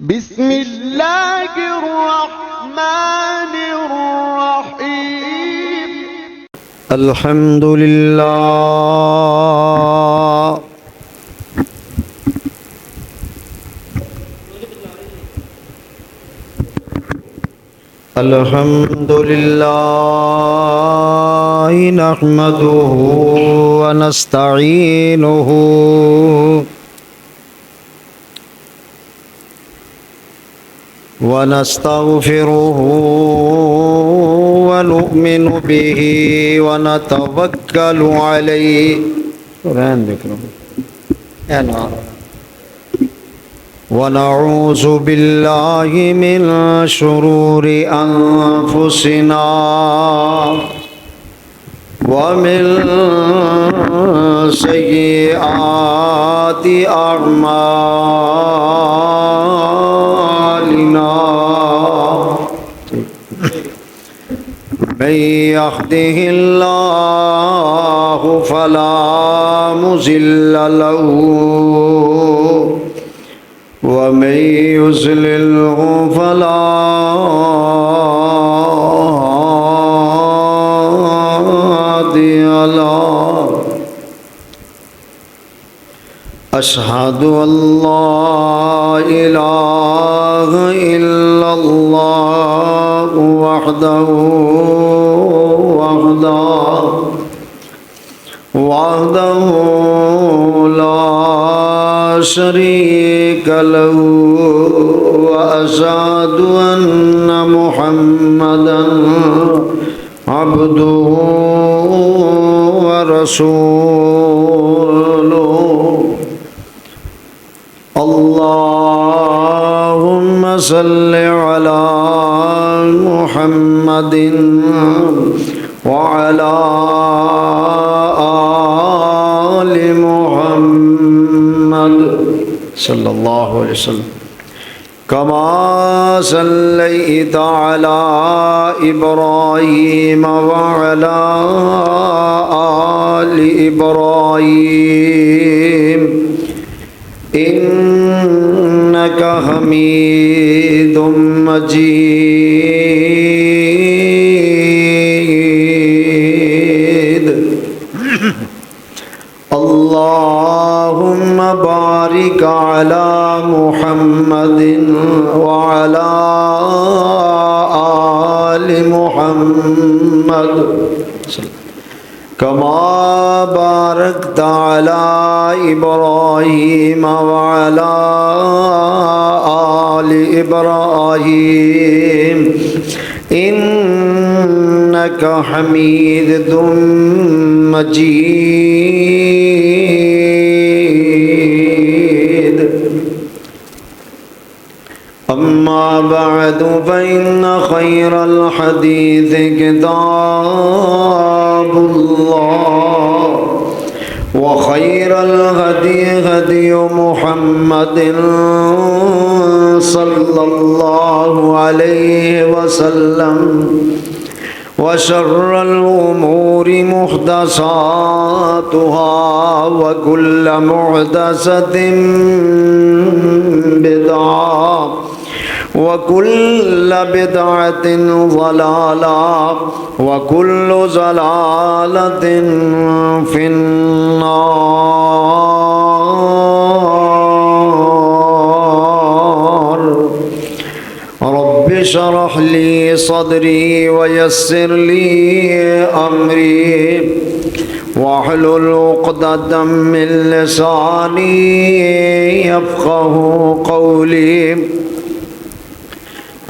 بسم الله الرحمن الرحيم. الحمد لله الحمد لله نحمده ونستعينه ونستغفره ونؤمن به ونتوكل عليه ونعوذ بالله من شرور أنفسنا ومن سيئات أعمالنا من يهده الله فلا مضل له ومن يضلله فلا هادي له. أشهد أن لا إله إلا الله وحده لا شريك له وأشهد أن محمدا عبده ورسوله. اللهم صل على محمد وعلى آل محمد صلى الله عليه وسلم كما صليت على إبراهيم وعلى آل إبراهيم إنك حميد مجيد. اللهم بارك على محمد وعلى آل محمد كما باركت على إبراهيم وعلى آل إبراهيم إنك حميد مجيد. أما بعد فإن خير الحديث كتاب الله وخير الهدي هدي محمد صلى الله عليه وسلم وشر الأمور محدثاتها وكل محدثة بدعة وكل بدعة ضلالة وكل ضلالة في النار. رب اشرح لي صدري ويسر لي أمري واحلل عقدة من لساني يفقه قولي.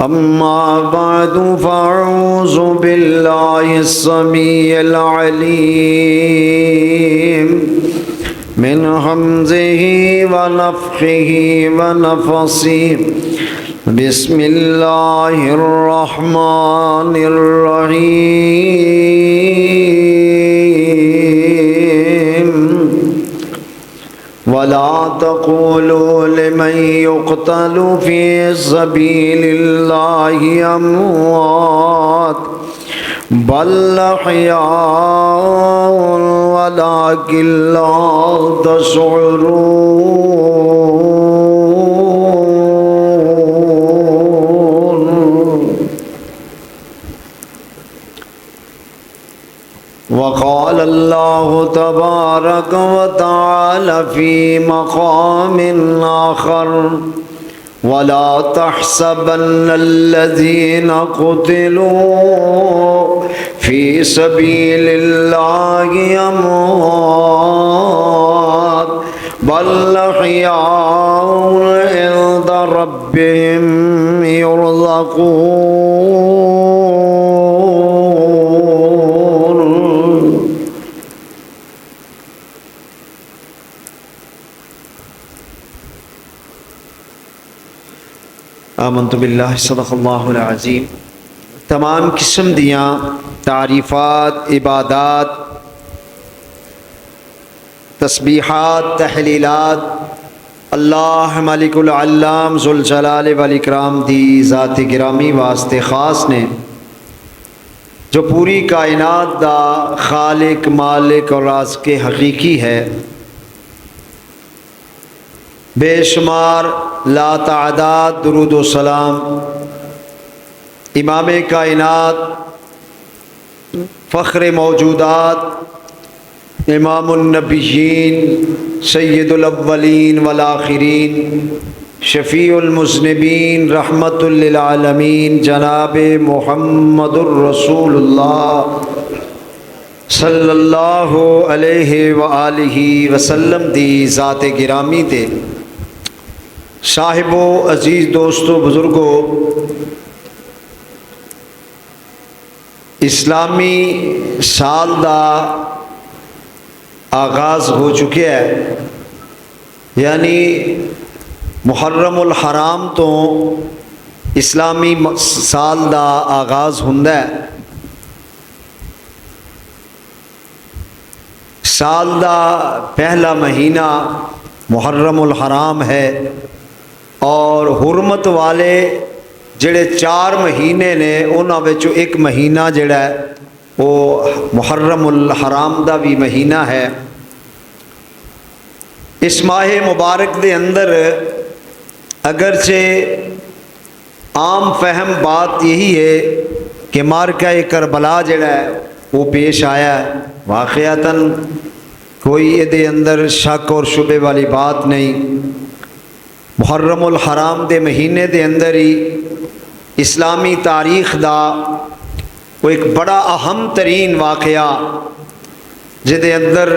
أما بعد فأعوذ بالله السميع العليم من همزه ونفخه ونفثه. بسم الله الرحمن الرحيم. ولا تقولوا لمن يقتل في سبيل الله أموات بل أحياء ولكن لا تشعرون. قال الله تبارك وتعالى في مقام آخر ولا تحسبن الذين قتلوا في سبيل الله أموات بل أحياء عند ربهم يرزقون. आमन्तु बिल्लाहि सदक़ल्लाहुल अज़ीम। तमाम किस्म दियाँ तारीफ़ात, इबादात, तस्बीहात, तहलीलात अल्लाह मलिकुल अल्लाम ज़ुल जलाल वल इकराम दी ज़ात गिरामी वास्ते ख़ास ने, जो पूरी कायनात दा खालिक, मालिक और राज़िक़ हकीकी है। बेशुमार ला तादाद दुरूद व सलाम इमाम कायनात, फ़ख्र मौजूदात, इमामुन नबिय्यीन, सय्यदुल अव्वलीन वल आखिरीन, शफ़ीउल मुज़निबीन, रहमतुल लिल आलमीन, जनाबे मुहम्मदुर रसूलुल्लाह सल्लल्लाहु अलैहि व आलिहि वसल्लम दी ज़ात गिरामी ते साहिबो अजीज़ दोस्तों बुज़ुर्गों, इस्लामी साल का आगाज़ हो चुका है। यानी मुहर्रमुल हराम तो इस्लामी साल का आगाज़ हुंदा है। साल का पहला महीना मुहर्रमुल हराम है और हुरमत वाले जेड़े 4 महीने ने उन्हां विचों एक महीना जेड़ा है वो मुहर्रमुल हराम दा भी महीना है। इस माह मुबारक दे अंदर अगरचे आम फहम बात यही है कि मारका करबला जेड़ा है वो पेश आया है। वाक़यातन कोई ये अंदर शक और शुबे वाली बात नहीं। मुहर्रमुल हराम दे महीने दे अंदर ही इस्लामी तारीख दा वो एक बड़ा अहम तरीन वाक़या जिहदे अंदर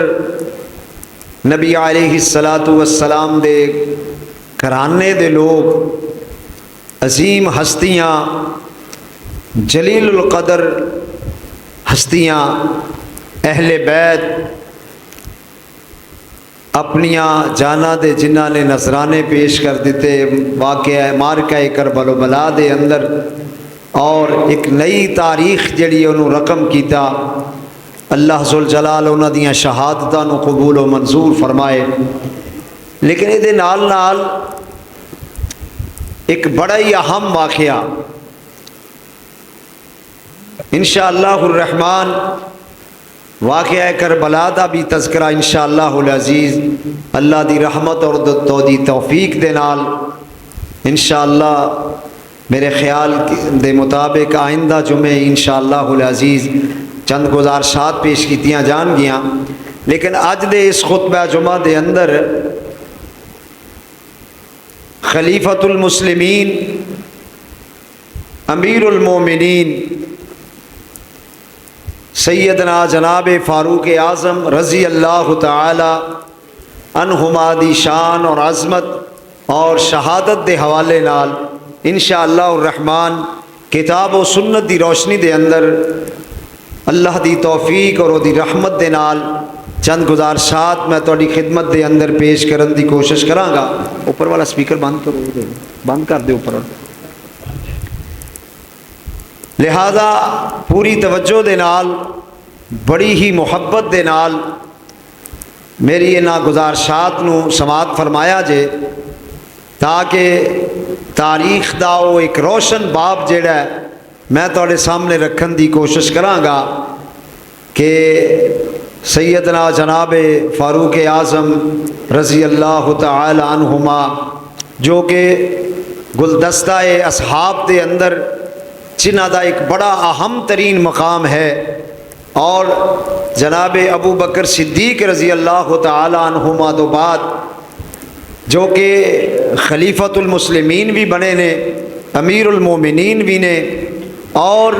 नबी अलैहिस्सलातु वस्सलाम दे घराने दे लोग, अजीम हस्तियाँ, जलीलुल क़दर हस्तियाँ, अहले बैत अपनियाँ जाना दे जिन्हां ने नजराने पेश कर दिते वाक़या मारका करबला दे अंदर, और एक नई तारीख जिहड़ी उन्होंने रकम किया। अल्लाह ज़ुल जलाल उन्हां दियां शहादतां नूं कबूल व मंजूर फरमाए। लेकिन इहदे नाल नाल एक बड़ा ही अहम वाक़या इंशाअल्लाहुर रहमान वाक़या करबला दा भी तज़किरा इंशाअल्लाहुल अज़ीज़ अल्लाह दी रहमत और दी तौफीक दे नाल इंशाअल्लाह मेरे ख्याल दे मुताबिक आइंदा जुमे इंशाअल्लाहुल अज़ीज़ चंद गुजारिशात पेश कीतियां जान गियां। लेकिन अज दे इस खुतबा जुमा दे अंदर खलीफतुल मुस्लिमीन अमीरुल मोमिनीन सैयदना जनाब फ़ारूक आज़म रज़ी अल्लाह ताला अन्हुमा दी शान और अज़मत और शहादत दे हवाले नाल इंशाअल्लाहुर रहमान किताब व सुन्नत दी रोशनी दे अंदर अल्लाह दी तौफीक और दी रहमत दे नाल चंद गुजारिशात मैं तुहाडी खिदमत दे अंदर पेश करन दी कोशिश करांगा। ऊपर वाला स्पीकर बंद करो, बंद कर दे ऊपर। लिहाजा पूरी तवज्जो दे नाल बड़ी ही मुहब्बत दे नाल मेरी इन्हां गुजारिशात नूं समात फरमाया जे, ताकि तारीख दा वो एक रोशन बाब जिहड़ा है मैं तुहाडे सामने रखन दी कोशिश करांगा कि सैयदना जनाब फ़ारूक आज़म रज़ी अल्लाह ताला अन्हुमा जो कि गुलदस्ता असहाब के अंदर जिन्हां दा एक बड़ा अहम तरीन मकाम है, और जनाब अबू बकर सिद्दीक रज़ी अल्लाह तआला अन्हुमा तो बाद जो कि खलीफतुल मुस्लिमीन भी बने ने, अमीरुल मोमिनीन भी ने, और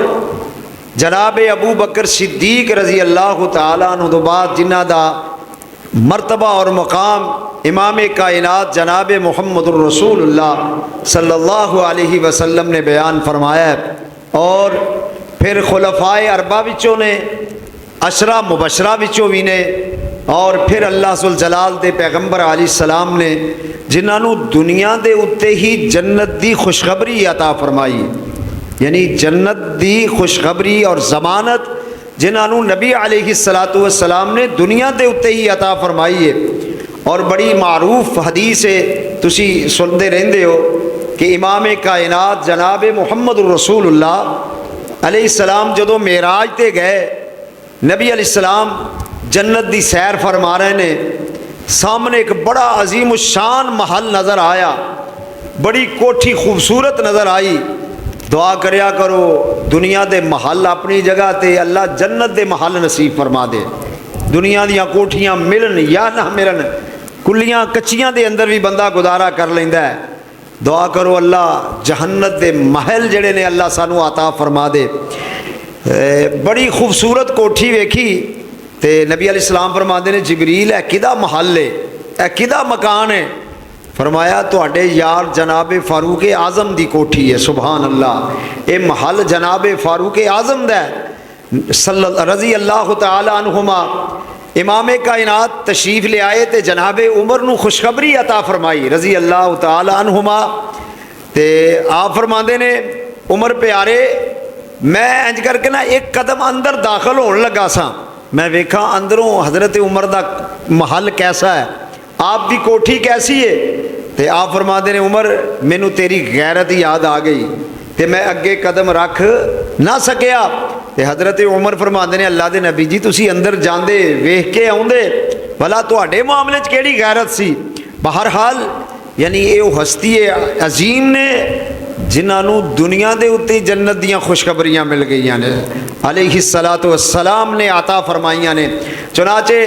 जनाब अबू बकर सिद्दीक रज़ी अल्लाह तआला अन्हु तो बाद जिन्हां दा मर्तबा और मकाम इमाम कायनात जनाब मुहम्मदुर रसूलुल्लाह सल्लल्लाहु अलैहि वसल्लम ने बयान फरमाया है। और फिर खुलफाए अरबा विचों ने, अशरा मुबशरा विचों भी ने, और फिर अल्लाह सुल जलाल दे पैगंबर अलैहिस्सलाम ने जिन्होंने दुनिया दे उत्ते ही जन्नत दी खुशखबरी अता फरमाई, यानी जन्नत दी खुशखबरी और जमानत जिन्होंने नबी अलैहिस्सलातु वस्सलाम ने दुनिया दे उत्ते ही अता फरमाई है। और बड़ी मारूफ हदीस है, तुसी सुनते रहंदे हो कि इमाम कायनात जनाब मुहम्मदुर रसूलुल्लाह अलैहिस्सलाम जदों मेराज ते गए, नबी अलैहिस्सलाम जन्नत दी सैर फरमा रहे ने, सामने एक बड़ा अजीम शान महल नज़र आया, बड़ी कोठी खूबसूरत नज़र आई। दुआ करया करो दुनिया दे महल अपनी जगह ते अल्लाह जन्नत दे महल नसीब फरमा दे। दुनिया दियां कोठियां मिलन या ना मिलन, कुलियां कच्चियां दे अंदर भी बंदा गुजारा कर लैंदा है। दुआ करो अल्लाह जहन्नत दे महल जड़े ने अल्लाह सानू अता फरमा दे। बड़ी खूबसूरत कोठी वेखी ते नबी अलैहिस्सलाम फरमाते ने जिबरील है किदा महल है, है किदा मकान है? फरमाया तुहाडे यार जनाब फारूक आजम दी कोठी है। सुभान अल्लाह, ये महल जनाब फारूक आजम दा रज़ी अल्लाह तआला अन्हुमा इमाम कायनात तशरीफ ले आए तो जनाब उमर नू खुशखबरी अता फरमाई रज़ी अल्लाह तआला अन्हुमा। ते आप फरमाते ने उमर प्यारे मैं इंज करके ना एक कदम अंदर दाखिल होने लगा सा, मैं वेखा अंदरों हज़रत उमर दा महल कैसा है, आप दी कोठी कैसी है। तो आप फरमाते ने उमर मैनू तेरी गैरत याद आ गई तो मैं अगे कदम रख ना सकिया। तो हज़रत उमर फरमाते ने अल्लाह के नबी जी तुसी अंदर जाते वेख के आउंदे, भला तुहाडे मामले च केड़ी गैरत सी। बहरहाल यानी ये हस्ती अजीम ने जिन्होंने दुनिया के उत्ते जन्नत दियाँ खुशखबरियाँ मिल गई ने, अलैहिस्सलातु वस्सलाम ने अता फरमाइया ने। चुनाचे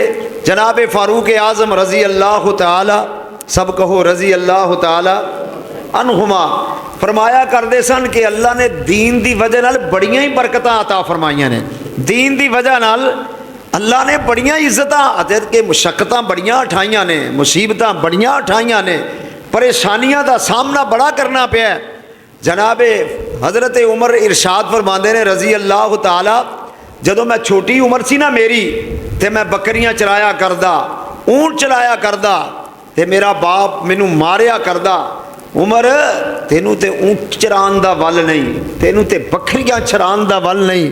जनाब फारूक आज़म रज़ी अल्लाह तआला, सब कहो रज़ी अल्लाह तआला अन्हुमा, फरमाया करते सन कि अल्लाह ने दीन की वजह नाल बड़ियां ही बरकतां अता फरमाइया ने। दीन की वजह नाल अल्लाह ने बड़ियां इज्जतां अते के मुशक्कतां बड़ियां उठाइयां ने, मुसीबतां बड़ियां उठाइयां ने, परेशानियां का सामना बड़ा करना पिया। जनाब हज़रत उमर इरशाद फरमाते ने रज़ी अल्लाह तआला, जदों मैं छोटी उम्र सी ना मेरी ते मैं बकरियां चराया करदा, ऊंट चलाया करदा ते मेरा बाप मैनू मारिया करदा। उमर तेनू ते ऊंट चरान दा वल नहीं, तेनू ते बकरियां चरान दा वल नहीं।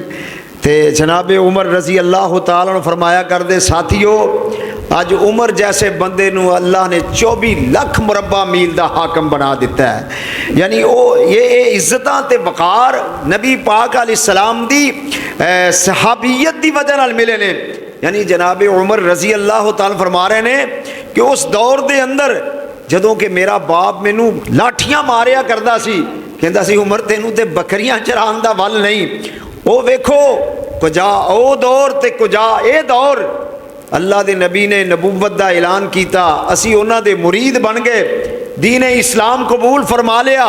ते जनाब उमर रज़ी अल्लाह तआला ने फरमाया करदे साथियों अज उमर जैसे बंदे नू अल्लाह ने 24 लाख मुरब्बा मील दा हाकम बना दिता है। यानी वो ये इज्जतां ते वकार नबी पाक अलैहिस्सलाम दी सहाबियत दी वजह नाल मिले ने। यानी जनाब उमर रज़ी अल्लाह तआला फरमा रहे ने कि उस दौर दे अंदर जदों कि मेरा बाप मैनू लाठियां मारिया करदा सी, कहंदा सी उमर तेनू ते बकरियां चरान दा वल नहीं। ओ वेखो कुजा ओ दौर ते कुजा ए दौर, अल्लाह दे नबी ने नबूवत दा ऐलान किया, असी उन्हां दे मुरीद बन गए, दीन इस्लाम कबूल फरमा लिया।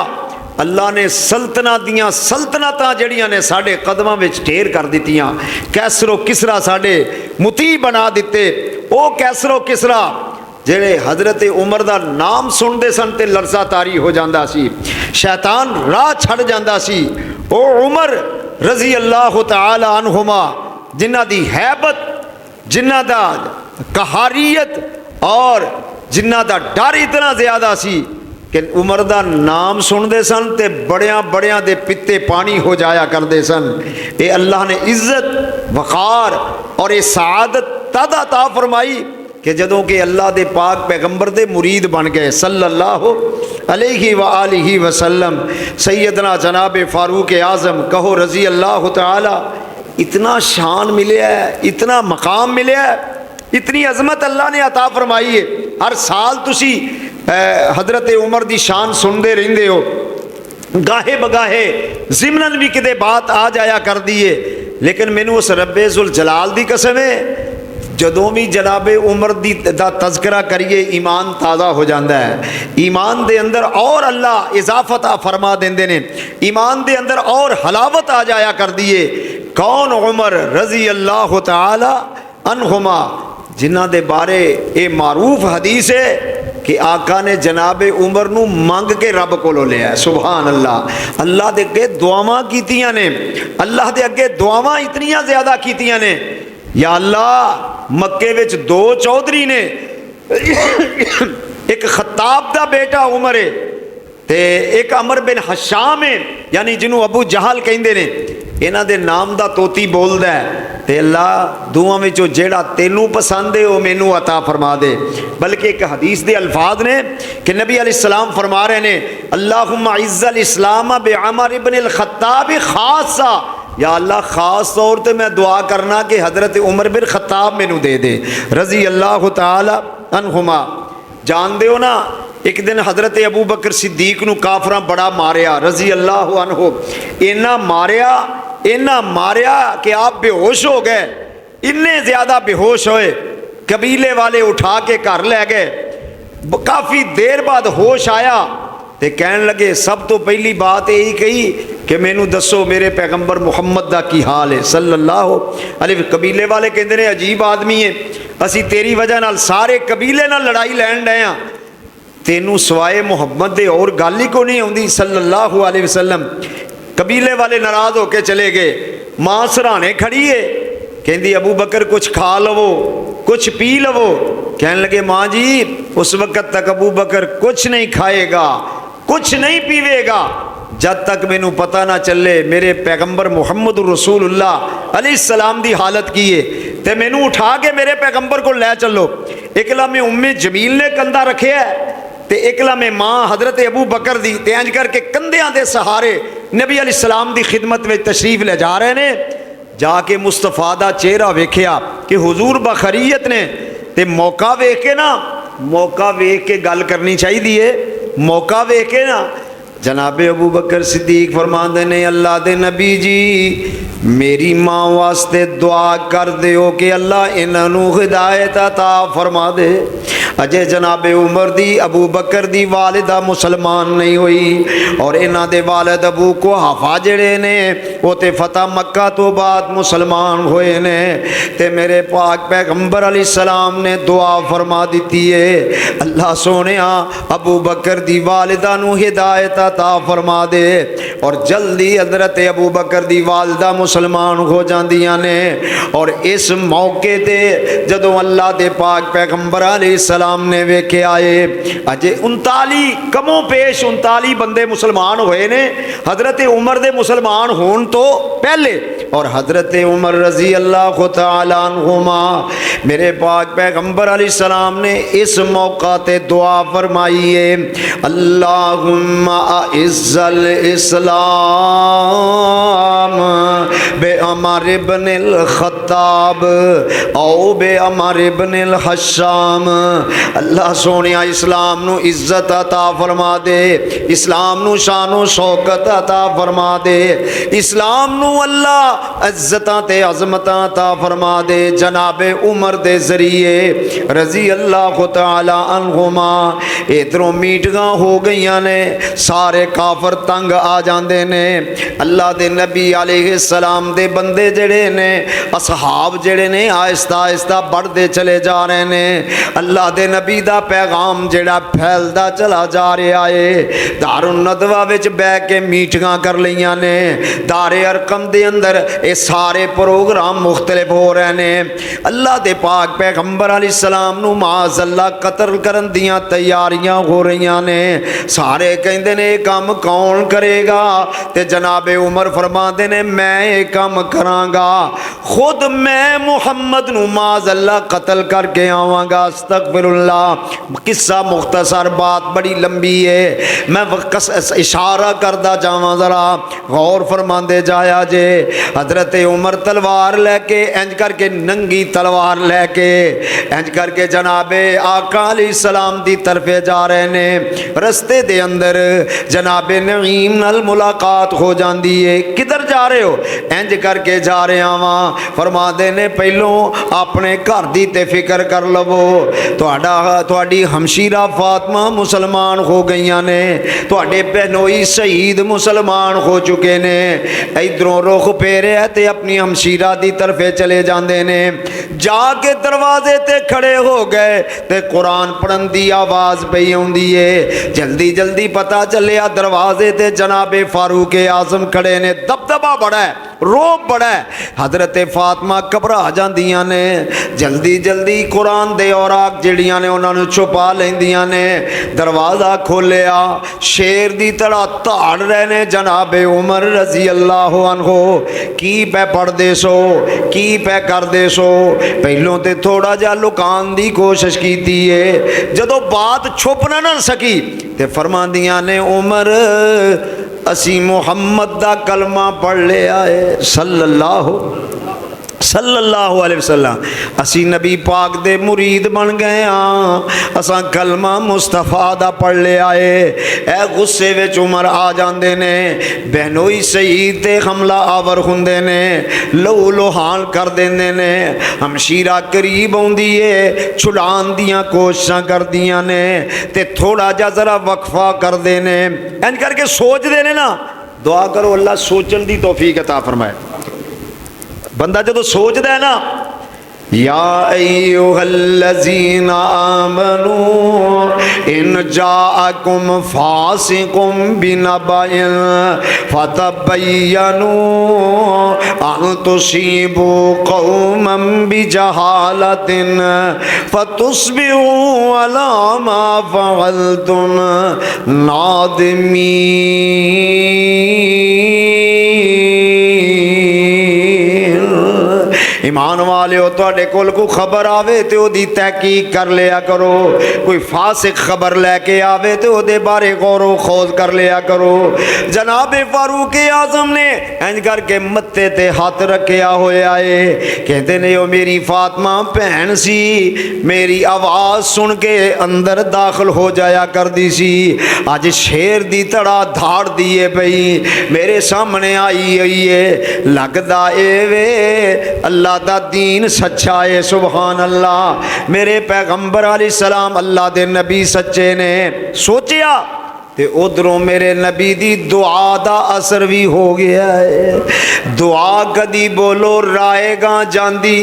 अल्लाह ने सल्तनत दियाँ सल्तनतां जड़ियां ने साढ़े कदमां विच ढेर कर दित्तियां। कैसरो किसरा साढ़े मुती बना दिते। ओ कैसरो किसरा जेड़े हज़रत उमर दा नाम सुनते सन ते लरसा तारी हो जाता सी, शैतान राह छड़ जाता सी। ओ उमर रज़ी अल्लाह तआला अन्हुमा जिन्हां दी हैबत, जिन्हां दा कहारियत और जिन्हां दा डर इतना ज़्यादा सी कि उमर दा नाम सुनते सन ते बड़ियां बड़ियां दे पित्ते पानी हो जाया करते सन। ये अल्लाह ने इज्जत वक़ार और ये सआदत तद अता फरमाई कि जदों कि अल्लाह दे पाक पैगंबर दे मुरीद बन गए सल्लल्लाहु अलैहि व आलिहि वसल्लम। सैयदना जनाब फारूक आज़म कहो रज़ी अल्लाह तआला, इतना शान मिले है, इतना मकाम मिले है, इतनी अजमत अल्लाह ने अता फरमाई है। हर साल तुसी हज़रत उमर दी शान सुनते रहंदे हो, गाहे बगाहे जिमनन भी किते बात आ जाया कर दी है लेकिन मैनू उस रब्बे जुल जलाल दी कसम है, जदों भी जनाबे उमर दी दा तज़किरा करिए ईमान ताज़ा हो जाता है। ईमान दे अंदर और अल्लाह इजाफत फरमा देंदे ने, ईमान दे अंदर और हलावत आ जाया कर दिए। कौन? उमर रजी अल्लाह तआला अन्हुमा, जिन्हां दे बारे ये मारूफ हदीस है कि आका ने जनाबे उमर नू मंग के रब कोलों लिया। सुभान अल्लाह। अल्लाह दे अगे दुआवां कीतियां ने, अल्लाह दे अगे दुआवां इतनियां ज़्यादा कीतियां ने, या अल्लाह मक्के विच दो चौधरी ने, एक खत्ताब दा बेटा उमर है ते एक अमर बिन हशाम है, यानी जिन्हों अबू जहल कहते ने, इन्हां दे नाम दा तोती बोलदा है। ते अल्लाह दुआं विचों जेड़ा तेनू पसंद है वो मैनू अता फरमा दे। बल्कि एक हदीस दे अल्फाज ने कि नबी अलैहिस्सलाम फरमा रहे ने, अल्लाहुम्मा इज़्ज़ल इस्लाम बि अमर इब्न अल खत्ताब खासा, या अल्लाह ख़ास तौर पर मैं दुआ करना कि हज़रत उमर बिन खत्ताब मैनू दे दे रज़ी अल्लाह तआला अन्हुमा। जान दो ना, एक दिन हज़रत अबू बकर सिद्दीक नू काफरां बड़ा मारिया रज़ी अल्लाह अन्हु, इन्ना मारिया कि आप बेहोश हो गए। इन्ने ज़्यादा बेहोश होए, कबीले वाले उठा के घर लै गए। काफ़ी देर बाद होश आया तो कहन लगे, सब तो पहली बात यही कही कि मैनू दसो मेरे पैगंबर मुहम्मद दा की हाल है सल्लल्लाहु अलैहि। कबीले वाले कहते हैं अजीब आदमी है, असी तेरी वजह नाल सारे कबीले नाल लड़ाई लैन डे हाँ, तेनू सवाए मुहम्मद दे और गल ही को नहीं आउंदी सल्लल्लाहु अलैहि वसल्लम। कबीले वाले नाराज होके चले गए। माँ सराहने खड़ी है, कहती अबू बकर कुछ खा लवो, कुछ पी लवो। कहने लगे माँ जी उस वक़्त तक अबू बकर कुछ नहीं खाएगा, कुछ नहीं पीवेगा जब तक मैनू पता ना चले मेरे पैगंबर मुहम्मद रसूलुल्लाह अलैहिस्सलाम दी हालत की है, ते मैनू उठा के मेरे पैगंबर को लै चलो। एकला में उम्मे जमील ने कंधा रखे है ते एकला में माँ हज़रत अबू बकर दी, ते इंज करके कंधियां दे सहारे नबी अलैहिस्सलाम दी खिदमत में तशरीफ ले जा रहे ने। जाके मुस्तफा दा चेहरा वेख्या कि हुजूर बखरीयत ने, ते मौका वेख के ना, मौका वेख के गल करनी चाहिए, मौका वेख के ना। जनाबे अबू बकर सिद्दीक फरमाते ने, अल्लाह दे नबी जी मेरी माँ वास्ते दुआ कर दियो कि अल्लाह इन्हों हिदायत अता फरमा दे। अजय जनाबे उमर दी अबू बकर दी वालिदा मुसलमान नहीं हुई, और इन्हों दे वालिद अबू कुहाफा जड़े ने वो ते फतह मक्का तो बाद मुसलमान हुए ने। ते मेरे पाक पैगंबर अलैहिस्सलाम ने दुआ फरमा दी है, अल्लाह सोने अबू बकर दी वालिदा नू हिदायत अता फरमा दे। और जल्दी हज़रत अबू बकर दी वालिदा मुसलमान हो जांदियां ने। और इस मौके ते जदों अल्लाह दे पाक पैगंबर अलैहिस्सलाम ने वेखे आए, अजे 39 कमों पेश 39 बंदे मुसलमान हुए ने हज़रत उमर दे मुसलमान होने तो पहले। और हज़रत उमर रज़ी अल्लाह तआला अन्हुमा मेरे पाक पैगंबर अलैहिस्सलाम ने इस मौका ते दुआ फरमाई है, अल्लाहुम्मा इज़्ज़ल इस्लाम बे अमर इब्न अल खत्ताब औ बे अमर इब्न अल हशाम। अल्लाह सोने इस्लाम नू इज्जत अता फरमा दे, इस्लाम नू शानो शौकत अता फरमा दे, इस्लाम नू अल्लाह इज्जत ते अजमत अता फरमा दे। जनाबे उमर दे जरिए रजी अल्लाह तआला अन्हुमा इधरों मीटिंगां हो गई ने, सारे काफर तंग आ जाते ने। अल्लाह दे नबी अलैहिस्सलाम दे बंदे जड़े ने, असहाब जड़े ने आहिस्ता आहिस्ता बढ़ते चले जा रहे ने। अल्लाह दे नबी दा पैगाम जड़ा फैलदा चला जा रहा है। दारुन नदवा विच बैठ के मीटिंगां कर लियां ने, दारे अरकम दे अंदर ये सारे प्रोग्राम मुख्तलिफ हो रहे ने। अल्लाह दे पाक पैगंबर अलैहिस्सलाम नू माज़अल्लाह कत्ल करन दियां तैयारियां हो रही ने। सारे कहंदे ने काम कौन करेगा, ते जनाबे उमर फरमाते ने मैं ये काम करांगा, खुद मैं मुहम्मद नू माज़अल्लाह कत्ल करके आवांगा। अस्तगफिरुल्लाह। किस्सा मुख्तसर, बात बड़ी लंबी है, मैं इशारा करदा जावां, जरा गौर फरमांदे जाया जे। हजरत उमर तलवार लैके इंज करके नंगी तलवार लैके इंज करके जनाबे आका अलैहिस्सलाम दी तरफे जा रहे ने। रस्ते दे अंदर जनाबे नईम नाल मुलाकात हो जाती है। किधर जा रहे हो? इंज कर करके जा रहा वां। फरमाते ने पहलों अपने घर दी ते फिक्र कर लवो। तुहाडी हमशीरा फातिमा मुसलमान हो गई ने, तुहाडे बहनोई शहीद मुसलमान हो चुके ने। इधरों रुख फेरिया ते अपनी हमशीरा दी तरफे चले जाते ने। जाके दरवाजे ते खड़े हो गए ते कुरान पढ़न दी आवाज़ पई आउंदी है। जल्दी जल्दी पता चलिया दरवाजे ते जनाबे फारूक आजम खड़े ने। दबदबा बड़ा है, रोब बड़ा है। हजरत फातिमा घबरा जांदियां ने। जल्दी जल्दी कुरान दे औराक जिहड़ियां ने उन्हां नूं छुपा लैंदियां ने। दरवाज़ा खोलिया, शेर दी तरह धाड़ रहे ने जनाबे उमर रजी अल्लाह अन्हो। की पै पढ़दे सो, की पै करदे सो। पहलों तो थोड़ा जा लुकान की कोशिश की है, जदों बात छुप न सकी तो फरमांदियां ने उमर असी मुहम्मद दा कलमा पढ़ लिया है सल्लल्लाहु अलैहि वसल्लम। असी नबी पाक दे मुरीद बन गए हाँ। असा कलमा मुस्तफा दा पढ़ लिया है। ए गुस्से विच उमर आ जाते ने। बहनोई शहीद ते हमला आवर हुंदे ने, लहू लोहान कर देंदे ने। हमशीरा करीब आउंदी है, छुड़ान दियां कोशिशां करदियां ने ते थोड़ा जा जरा वक्फा करदे ने। इंज करके सोचदे ने ना। दुआ करो अल्लाह सोचन दी तौफीक अता फरमाए। बंदा जो सोचता है ना, या अय्युहल्लज़ीना आमनू इन जाअकुम फासिकुम बिनबइन फतबय्यनू अन तुसीबू कौमम बिजहालतिन फतुस्बिहू अला मा फअलतुम नादिमीन। ईमान वाले हो, तुहाडे कोल कोई खबर आवे तो ओदी तहकीक कर लिया करो। कोई फासिक खबर लैके आवे तो ओदे बारे गौरो खोज कर लिया करो। जनाबे फारूक आजम ने इंज करके मत्थे ते हाथ रखिया होया है। कहते ने ओ मेरी फातिमा भैन सी, मेरी आवाज़ सुन के अंदर दाखिल हो जाया करदी सी। अज शेर दी तड़ा धाड़ दिए पई मेरे सामने आई हुई है। लगदा ए वे अल्लाह दा दीन सच्चा है। सुभान अल्लाह। मेरे पैगंबर अलैहिस्सलाम अल्लाह दे नबी सच्चे ने। सोचिया ते उधरों मेरे नबी दी दुआ दा असर भी हो गया है। दुआ कदी बोलो राएगा जांदी।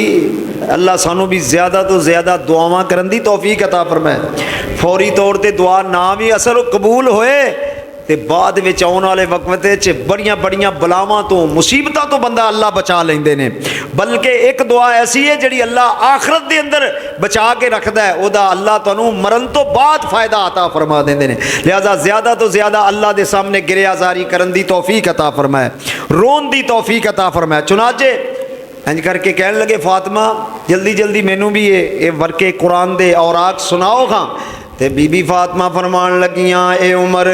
अल्लाह सानू भी ज़्यादा तो ज़्यादा दुआवां करन दी तौफीक अता फरमाए। फौरी तौर ते दुआ ना भी असर कबूल होए ते बाद विच आउण वाले वक्त बड़ियां बड़ियां बलावां तो मुसीबतां तो बंदा अल्लाह बचा लेंदे ने। बल्कि एक दुआ ऐसी है जिहड़ी अल्लाह आखरत दे अंदर बचा के रखदा है, ओदा अल्लाह तुहानू मरण तो बाद फायदा अता फरमा देंदे ने। लिहाजा ज़्यादा तो ज़्यादा अल्लाह दे सामने गिरियाजारी करन दी तौफीक अता फरमाए, रोन दी तौफीक अता फरमाए। चुनाचे इंज करके कहन लगे फातिमा जल्दी जल्दी मैनू भी ये वर्के कुरान दे औराक सुनाओ खां। ते बीबी फातिमा फरमान लगियां ए उमर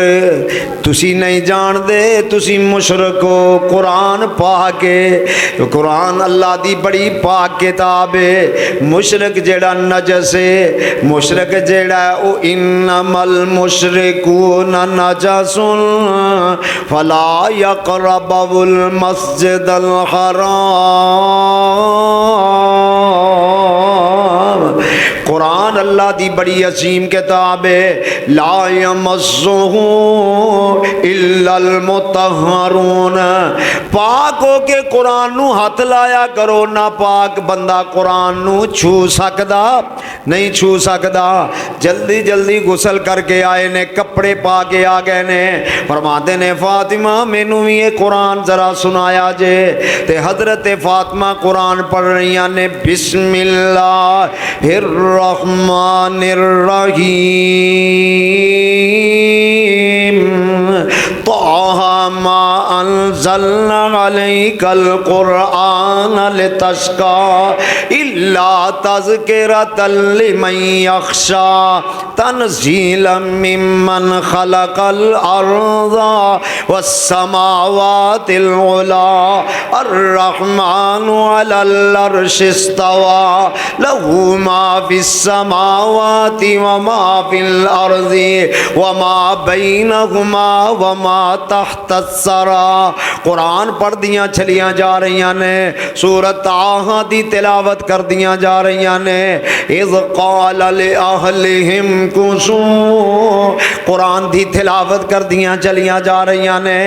तुसी नहीं जानदे, तुसी मुशरक हो। कुरान पाक है, कुरान अल्लाह दी बड़ी पाक किताब है। मुशरक जेड़ा नजस है, मुशरक जेड़ा ओ इन्नमल मुशरिकून नजसुन फला यक़रबुल मस्जिदल हराम। कुरान अल्लाह दी बड़ी अजीम किताब है। ला यमस्सुहु इल्लल मुतहहरून। पाक हो के कुरान नू हाथ लाया करो। ना पाक बंदा कुरान नू छू सकदा नहीं, छू सकदा। जल्दी जल्दी गुसल करके आए ने, कपड़े पा के आ गए ने। फरमाते ने फातिमा मैनू भी ये कुरान जरा सुनाया जे। ते हजरत फातिमा कुरान पढ़ रही ने। बिस्मिल्लाहिर रहमानिर रहीम। ताहा मा अंज़लना अलैकल कुरआन लितश्का इल्ला तज़किरतल लिमन यख्शा तनज़ीलन मिम्मन खलक़ल अर्ज़ा वस्समावातिल उला अर्रहमानु अलल अर्शि इस्तवा लहू मा फिस्समा समावाति वमा फिल अर्ज़ि वमा बैनहुमा वमा तहतस्सरा। कुरान पढ़ दियाँ चलियाँ जा रही ने, सूरत आहा दी तिलावत कर दियाँ जा रही ने। इज़ क़ाल लिअहलिहिम कुसू, कुरान दी तिलावत कर दियाँ चलियाँ जा रही ने।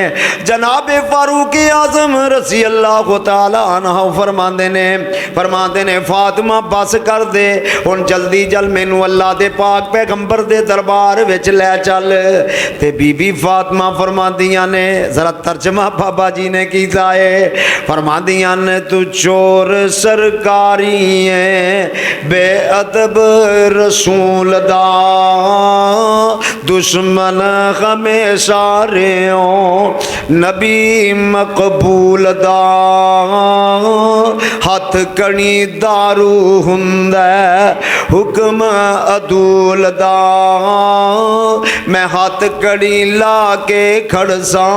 जनाब फारूक आज़म रज़ी अल्लाह तआला अन्हु फरमाते ने फातिमा बस कर दे हुण, जल्दी जल मैनू अल्लाह दे पाक पैगंबर दे दरबार विच लै चल। ते बीबी फातिमा फरमादियां ने, जरा तर्जमा बाबा जी ने कीता है, फरमादियां ने तू चोर सरकारी है, बेअदब रसूल दा, दुश्मन हमेशा रेओ, नबी मकबूल दा, हथ कणी दारू हुंदा, हुक्म अदूल दा, मैं हाथ कड़ी ला के खड़सा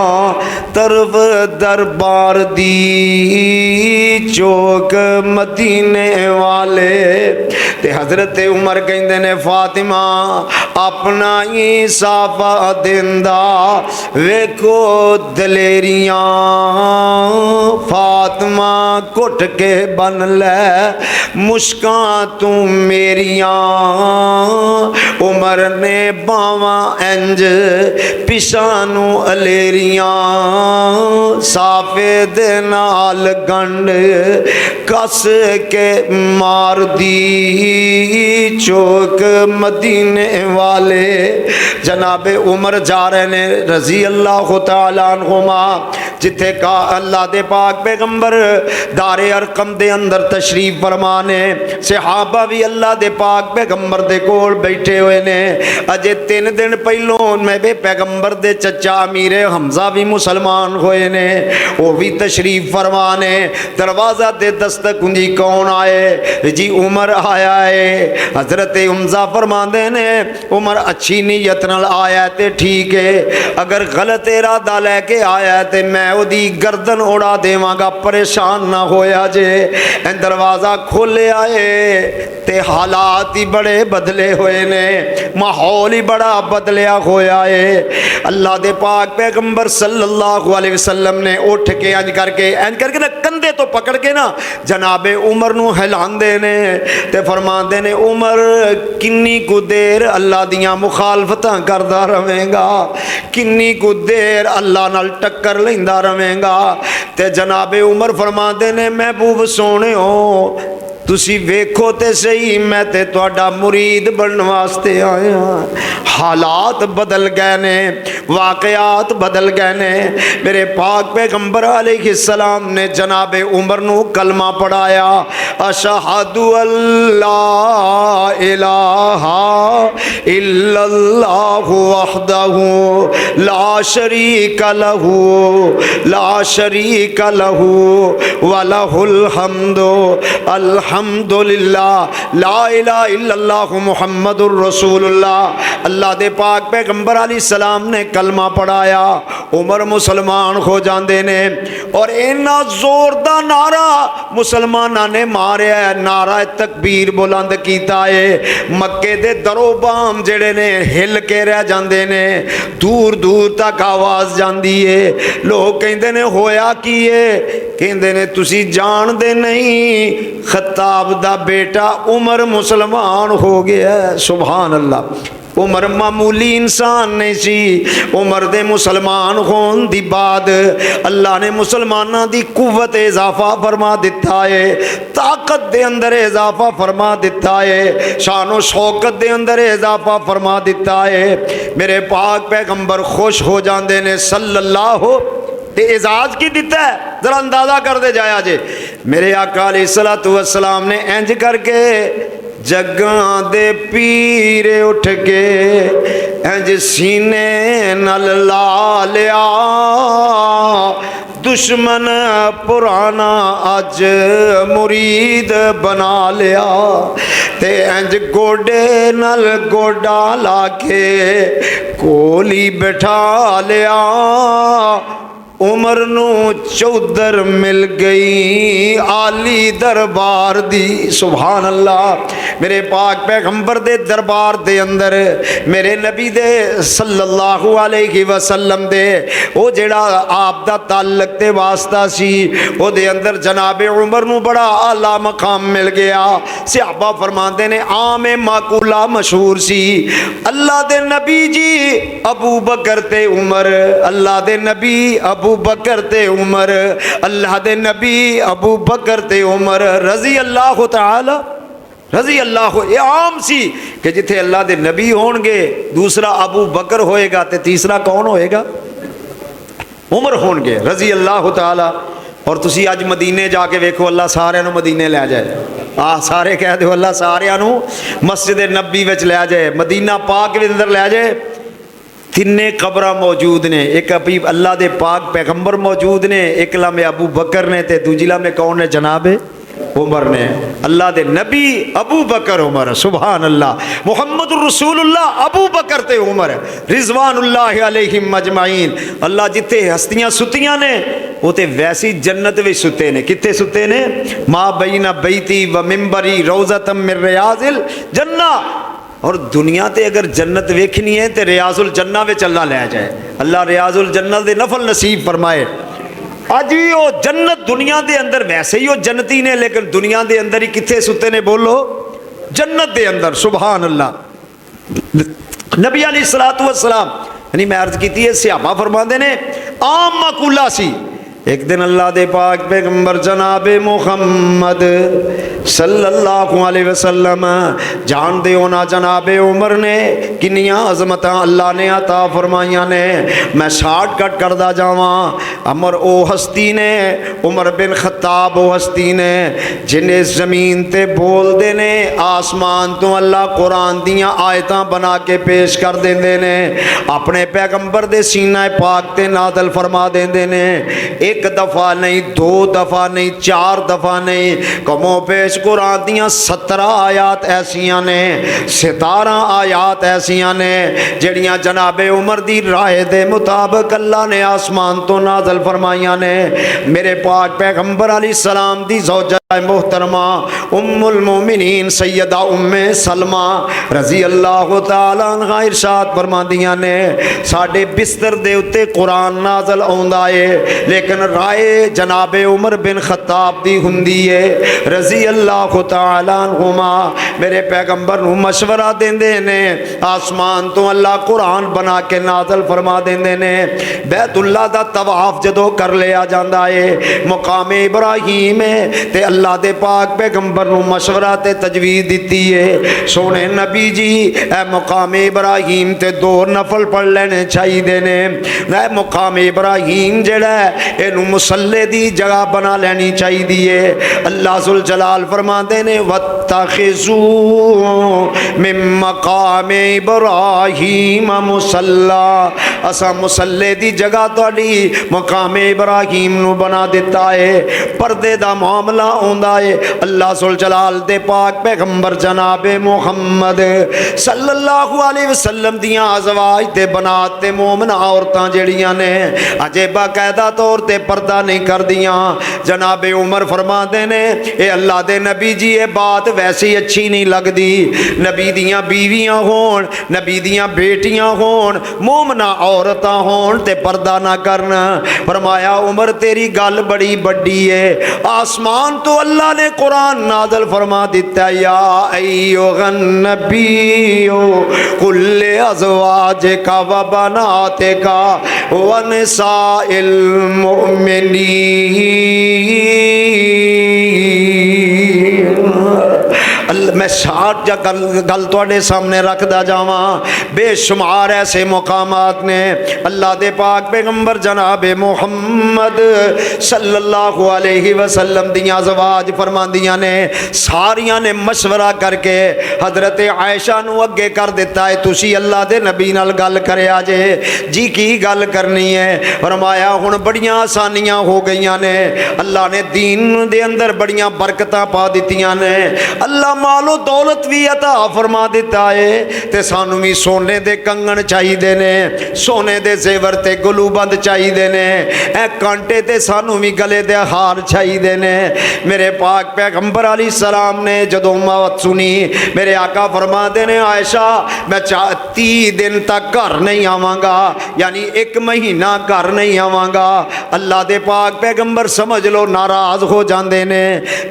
तरफ दरबार दी, चौक मदीने वाले। ते हजरत उमर कहंदे ने फातिमा अपना ही साफा दिंदा, वेखो दलेरियां फातिमा घुट के बन ले मुश्कां तू मेरियां। उमर ने बावां इंज पिछानू अलेरियां, साफे दे नाल गंढ कस के मार दी, चौक मदीने वाले। जनाबे उमर जा रहे ने रजी अल्लाह तआला अन्हुमा, जिथे का अल्लाह दे पाक पैगंबर दारे अरकम दे अंदर तशरीफ फरमाने, सहाबा भी अल्लाह दे पाक पैगंबर दे कोल बैठे हुए ने। अजे 3 दिन पहलों मैं बे पैगंबर दे चचा अमीरे हमजा भी मुसलमान होए ने, वो भी तशरीफ फरमाने। दरवाजा दे दस्तक हुंदी, कौन आए जी? उमर आया है। हजरत हमजा फरमाते ने उमर अच्छी नीयत नाल आया ते ठीक है, अगर गलत इरादा लैके आया ते मैं ओदी गर्दन उड़ा देवांगा, परेशान ना होया जे। दरवाजा खोले आए ते हालात ही बड़े बदले हुए ने, माहौल ही बड़ा बदलिया होया है। अल्लाह दे पाक पैगंबर सल्लल्लाहु अलैहि वसल्लम ने उठ के इंज करके ना कंधे तो पकड़ के ना जनाबे उमर नू हिलांदे ने ते फरमांदे ने उमर किन्नी कु देर अल्लाह दियां मुखालफतां करदा रवेंगा, किन्नी कु देर अल्लाह नाल टक्कर लैंदा रवेंगा। ते जनाबे उमर फरमांदे ने महबूब सोने हो तुसी वेखो ते सही, मैं ते तुहाडा मुरीद बनने वास्ते आया। हालात बदल गए ने, वाकयात बदल गए ने। मेरे पाक पैगंबर अलैहिस्सलाम ने जनाबे उमर नू कलमा पढ़ाया, अशहदु अल्ला इलाहा इल्लल्लाहु वहदहु ला शरीका लहू वलहुल हम्दु अल्हम्दुलिल्लाह ला इलाहा इल्लल्लाह मुहम्मदुर रसूलुल्लाह। अल्लाह दे पाक पैगंबर अलैहिस्सलाम ने कलमा पढ़ाया, उमर मुसलमान हो जाते ने। और इन्ना जोर दा नारा मुसलमाना ने मारिया है, नारा तकबीर बुलंद किया है। मक्के दे दरो बाम जेड़े ने हिल के रह जाते ने, दूर दूर तक आवाज़ जाती है। लोग कहते ने होया की है, कहते ने तुसी जानते नहीं खत्ताब दा बेटा उमर मुसलमान हो गया। सुभान अल्लाह। उमर मामूली इंसान नहीं सी। उमर दे मुसलमान होने दी बाद अल्लाह ने मुसलमाना दी कुव्वत इजाफा फरमा दिता है, ताकत दे अंदर इजाफा फरमा दिता है, शानो शौकत दे अंदर इजाफा फरमा दिता है। मेरे पाक पैगंबर खुश हो जाते ने सल्लल्लाहु एजाज की दिता है, जरा अंदाजा कर दे जाया जे। मेरे आका अलैहिस्सलातु वस्सलाम ने इंज करके जग्गां दे पीरे उठ के इंज सीने नल ला लिया, दुश्मन पुराना अज मुरीद बना लिया। ते इंज गोडे नल गोडा ला के कोली बैठा लिया, उमर नू चौधर मिल गई आली दरबार दी। सुभान अल्लाह। मेरे पाक पैगंबर दे दरबार दे अंदर मेरे नबी दे सल्लल्लाहु अलैहि वसल्लम दे ओ जेड़ा आप दा ताल्लुक ते वास्ता सी ओदे अंदर जनाबे उमर नू बड़ा आला मकाम मिल गया। सहाबा फरमाते ने आम माकूला मशहूर सी, अल्लाह दे नबी जी अबू बकर ते उमर, अल्लाह दे नबी अबू बकर ते उमर, अल्लाह दे नबी अबू बकर ते उमर रजी अल्लाह तआला रजी अल्लाह। ये आम सी कि जिथे अल्लाह दे नबी होणगे दूसरा अबू बकर होएगा ते तीसरा कौन होएगा? उमर होणगे रजी अल्लाह तआला। और तुसी अज मदीने जाके वेखो अल्लाह सारे नू मदीने लै जाए। सारे कह दो अल्लाह सारे नू मस्जिद नबी विच लै जाए, मदीना पाक दे अंदर लै जाए। तिन्ने कब्र मौजूद ने, एक अभी अल्लाह दे पाक पैगंबर मौजूद ने, एक लामे अबू बकर ने ते दूजी लामे कौन ने? जनाबे उमर ने। अल्लाह दे नबी अबू बकर उमर, सुभान अल्लाह। मुहम्मद रसूलुल्लाह अबू बकर ते उमर रिजवानुल्लाह अलैहिम अजमाइन। अल्लाह जिथे हस्तियां सुतियां ने वो ते वैसी जन्नत विच सुते ने। किथे सुते ने? मा बैना बैती व मिंबरी रौज़तम मिन रियाज़िल जन्ना। और दुनिया ते अगर जन्नत वेखनी है तो रियाजुल जन्ना में अल्लाह लै जाए। अल्लाह रियाजुल जन्नत दे नफल नसीब फरमाए। अज भी वो जन्नत दुनिया के अंदर वैसे ही वो जन्नती ने, लेकिन दुनिया के अंदर ही किथे सुते ने? बोलो जन्नत के अंदर। सुभान अल्लाह। नबी अलैहिस्सलातु वस्सलाम यानी मैं अर्ज की है सहाबा फरमाते ने आम माकूला सी। एक दिन अल्लाह दे पाक पैगंबर जनाबे मुहम्मद सल्लल्लाहु अलैहि वसल्लम जान दे होना जनाबे उमर ने किन्नियां अजमत अल्लाह ने अता फरमाइया ने। मैं शॉर्टकट करदा जावां। अमर ओ हस्ती ने, उमर बिन खत्ताब ओ हस्ती ने जिन्हें जमीन ते बोलते ने आसमान तो अल्लाह कुरान दियां आयतां बना के पेश कर देंदे ने, अपने पैगंबर दे सीना पाक ते नादल फरमा देंदे ने। एक दफा नहीं, दो दफा नहीं, चार दफा नहीं, कमो पेश कुरान दियां 17 आयात ऐसियां ने, 17 आयात ऐसियां ने जड़ियां जनाबे उमर दी राय दे मुताबिक अल्लाह ने आसमान तो नाज़िल फरमाइयां ने। मेरे पाक पैगंबर अलैहिस्सलाम दी ज़ौजा मोहतरमा उम्मुल मोमिनीन सैयदा उम्मे सलमा रजी अल्लाह तआला अन्हा इरशाद फरमांदियां ने साडे बिस्तर दे उत्ते कुरान नाज़िल आउंदा है, लेकिन राय जनाबे उमर बिन खत्ताब दी हुंदी है रजी अल्लाह तआला अन्हुमा। मेरे पैगंबर नूं मशवरा देंदे ने, आसमान तो अल्लाह कुरान बना के नाज़िल फरमा देंदे ने। बैतुल्लाह दा तवाफ जदों कर लिया जांदा है, मुकामे इब्राहीम है ते अल्लाह दे पाक पैगंबर नूं मशवरा ते तजवीज़ दिती है सोने नबी जी ए मुकामे इब्राहीम ते 2 नफल पढ़ लेने चाहिए ने। ए मुकामे इब्राहीम जेड़ा है इनू मुसल्ले दी जगह बना लेनी चाहिए है। अल्लाह जुल जलाल फरमाते ने वत्तखिज़ू मिन मकामे इब्राहीम मुसल्ला, असा मुसल्ले दी जगह तुहाडी मुकामे इब्राहीम नू बना दिता है। पर्दे दा मामला आउंदा है अल्लाह जुल जलाल दे पाक पैगंबर जनाबे मुहम्मद सल्लल्लाहु अलैहि वसल्लम दियां अज़वाज ते बनात ते मोमिना औरतां जड़ियां ने अजे बाकायदा तौर ते पर्दा नहीं करदियां। जनाबे उमर फरमाते ने ये अल्लाह दे नबी जी ये बात वैसी अच्छी नहीं लगदी, नबी दियां बीवियां होण, नबी दियां बेटियां होण, मोमिना औरतां होण ते पर्दा ना करन। फरमाया उमर तेरी गल बड़ी बड़ी है, आसमान तो अल्लाह ने कुरान नाज़िल फरमा दिता या अय्युहन नबिय्यु कुल्ले अज़वाजिका व बनातिका व निसाइल मुमिनीन। मैं शार्ट जा गल तुहाडे सामने रखदा जावां। बेशुमार ऐसे मुकामात ने अल्लाह दे पाक पैगंबर जनाबे मुहम्मद सल्लल्लाहु अलैहि वसल्लम दियां ज़वाज फरमांदियां ने, सारियां ने मशवरा करके हज़रत आयशा नूं अगे कर दिता है तुसी अल्लाह दे नबी नाल गल करिया जे जी की गल करनी है। फरमाया हुण बड़ियां आसानियां हो गईयां ने, अल्लाह ने दीन दे अंदर बड़ियां बरकतां पा दित्तियां ने, अल्लाह मालो दौलत भी भी अता फरमा दिता है ते सानू भी सोने दे कंगन चाहिए ने, सोने दे जेवर ते गुलूबंद चाहिए ने, ए कांटे ते सानू भी गले दे हार चाहिए ने। मेरे पाक पैगंबर अली सलाम ने जदों मौत सुनी, मेरे आका फरमाते ने आयशा मैं 30 दिन तक घर नहीं आवांगा, यानी 1 महीना घर नहीं आवांगा। अल्लाह दे पाक पैगंबर समझ लो नाराज हो जाते ने,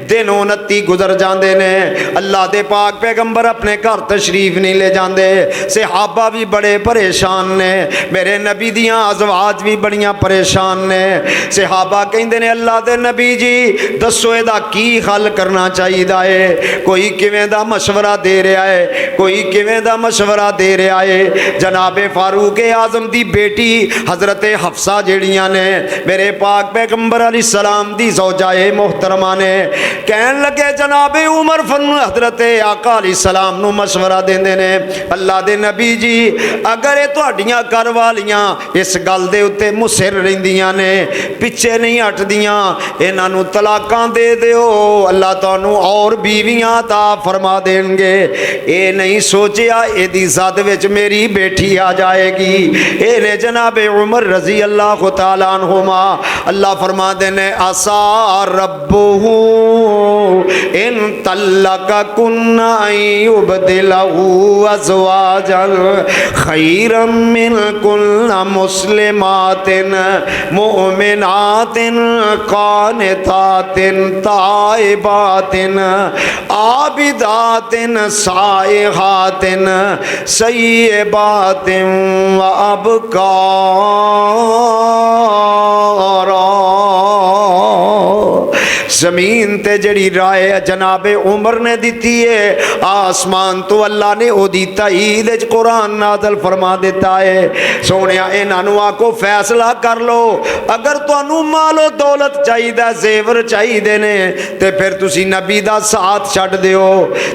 दिन 29 गुजर जाते ने, अल्लाह दे पाक पैगंबर अपने घर तशरीफ नहीं ले जाते। सहाबा भी बड़े परेशान ने, मेरे नबी दियाँ अज़वाज भी बड़ियां परेशान ने। सहाबा कहते ने अल्लाह दे नबी जी दसो इहदा की हल करना चाहिए है, कोई किवें दा मशवरा दे रहा है, कोई किवें दा मशवरा दे रहा है। जनाबे फारूक आजम दी बेटी हजरत हफ्सा जड़ियां ने मेरे पाक पैगंबर अलैहिस्सलाम दी ज़ौजाए मोहतरमा ने कहन लगे जनाबे उमर हजरत आका अलैहिस्सलाम नू मशवरा देंदे ने अल्लाह दे नबी जी अगर ये तुहाडियां घर वालियां इस गल दे उत्ते मुसिर रहिंदियां ने, पिछे नहीं हटदियां, इन्हां नू तलाकां दे दिओ, अल्लाह तुहानू और बीवियां अता फरमा देंगे। ये नहीं सोचिया इहदी ज़द विच मेरी बेटी आ जाएगी। इहने जनाबे उमर रजी अल्लाह तआला अन्हुमा अल्लाह फरमा देने आसा रब्बुहु इन तल्लक़कुन्ना युबदिलहु अज़वाजन खैरम मिनकुन्ना मुस्लिमातिन मुमिनातिन क़ानितातिन ताइबातिन आबिदातिन साइहातिन सय्यिबातिन व अबकारा। जमीन ते जड़ी राय जनाबे उमर ने दी है, आसमान तो अल्लाह ने ओदी तईद कुरान नाज़िल फरमा दिता है। सोने इन्हों आको फैसला कर लो, अगर तुहानू मालो दौलत चाहिए जेवर चाहिए ने ते फिर तुसी नबी दा साथ छड्ड दिओ,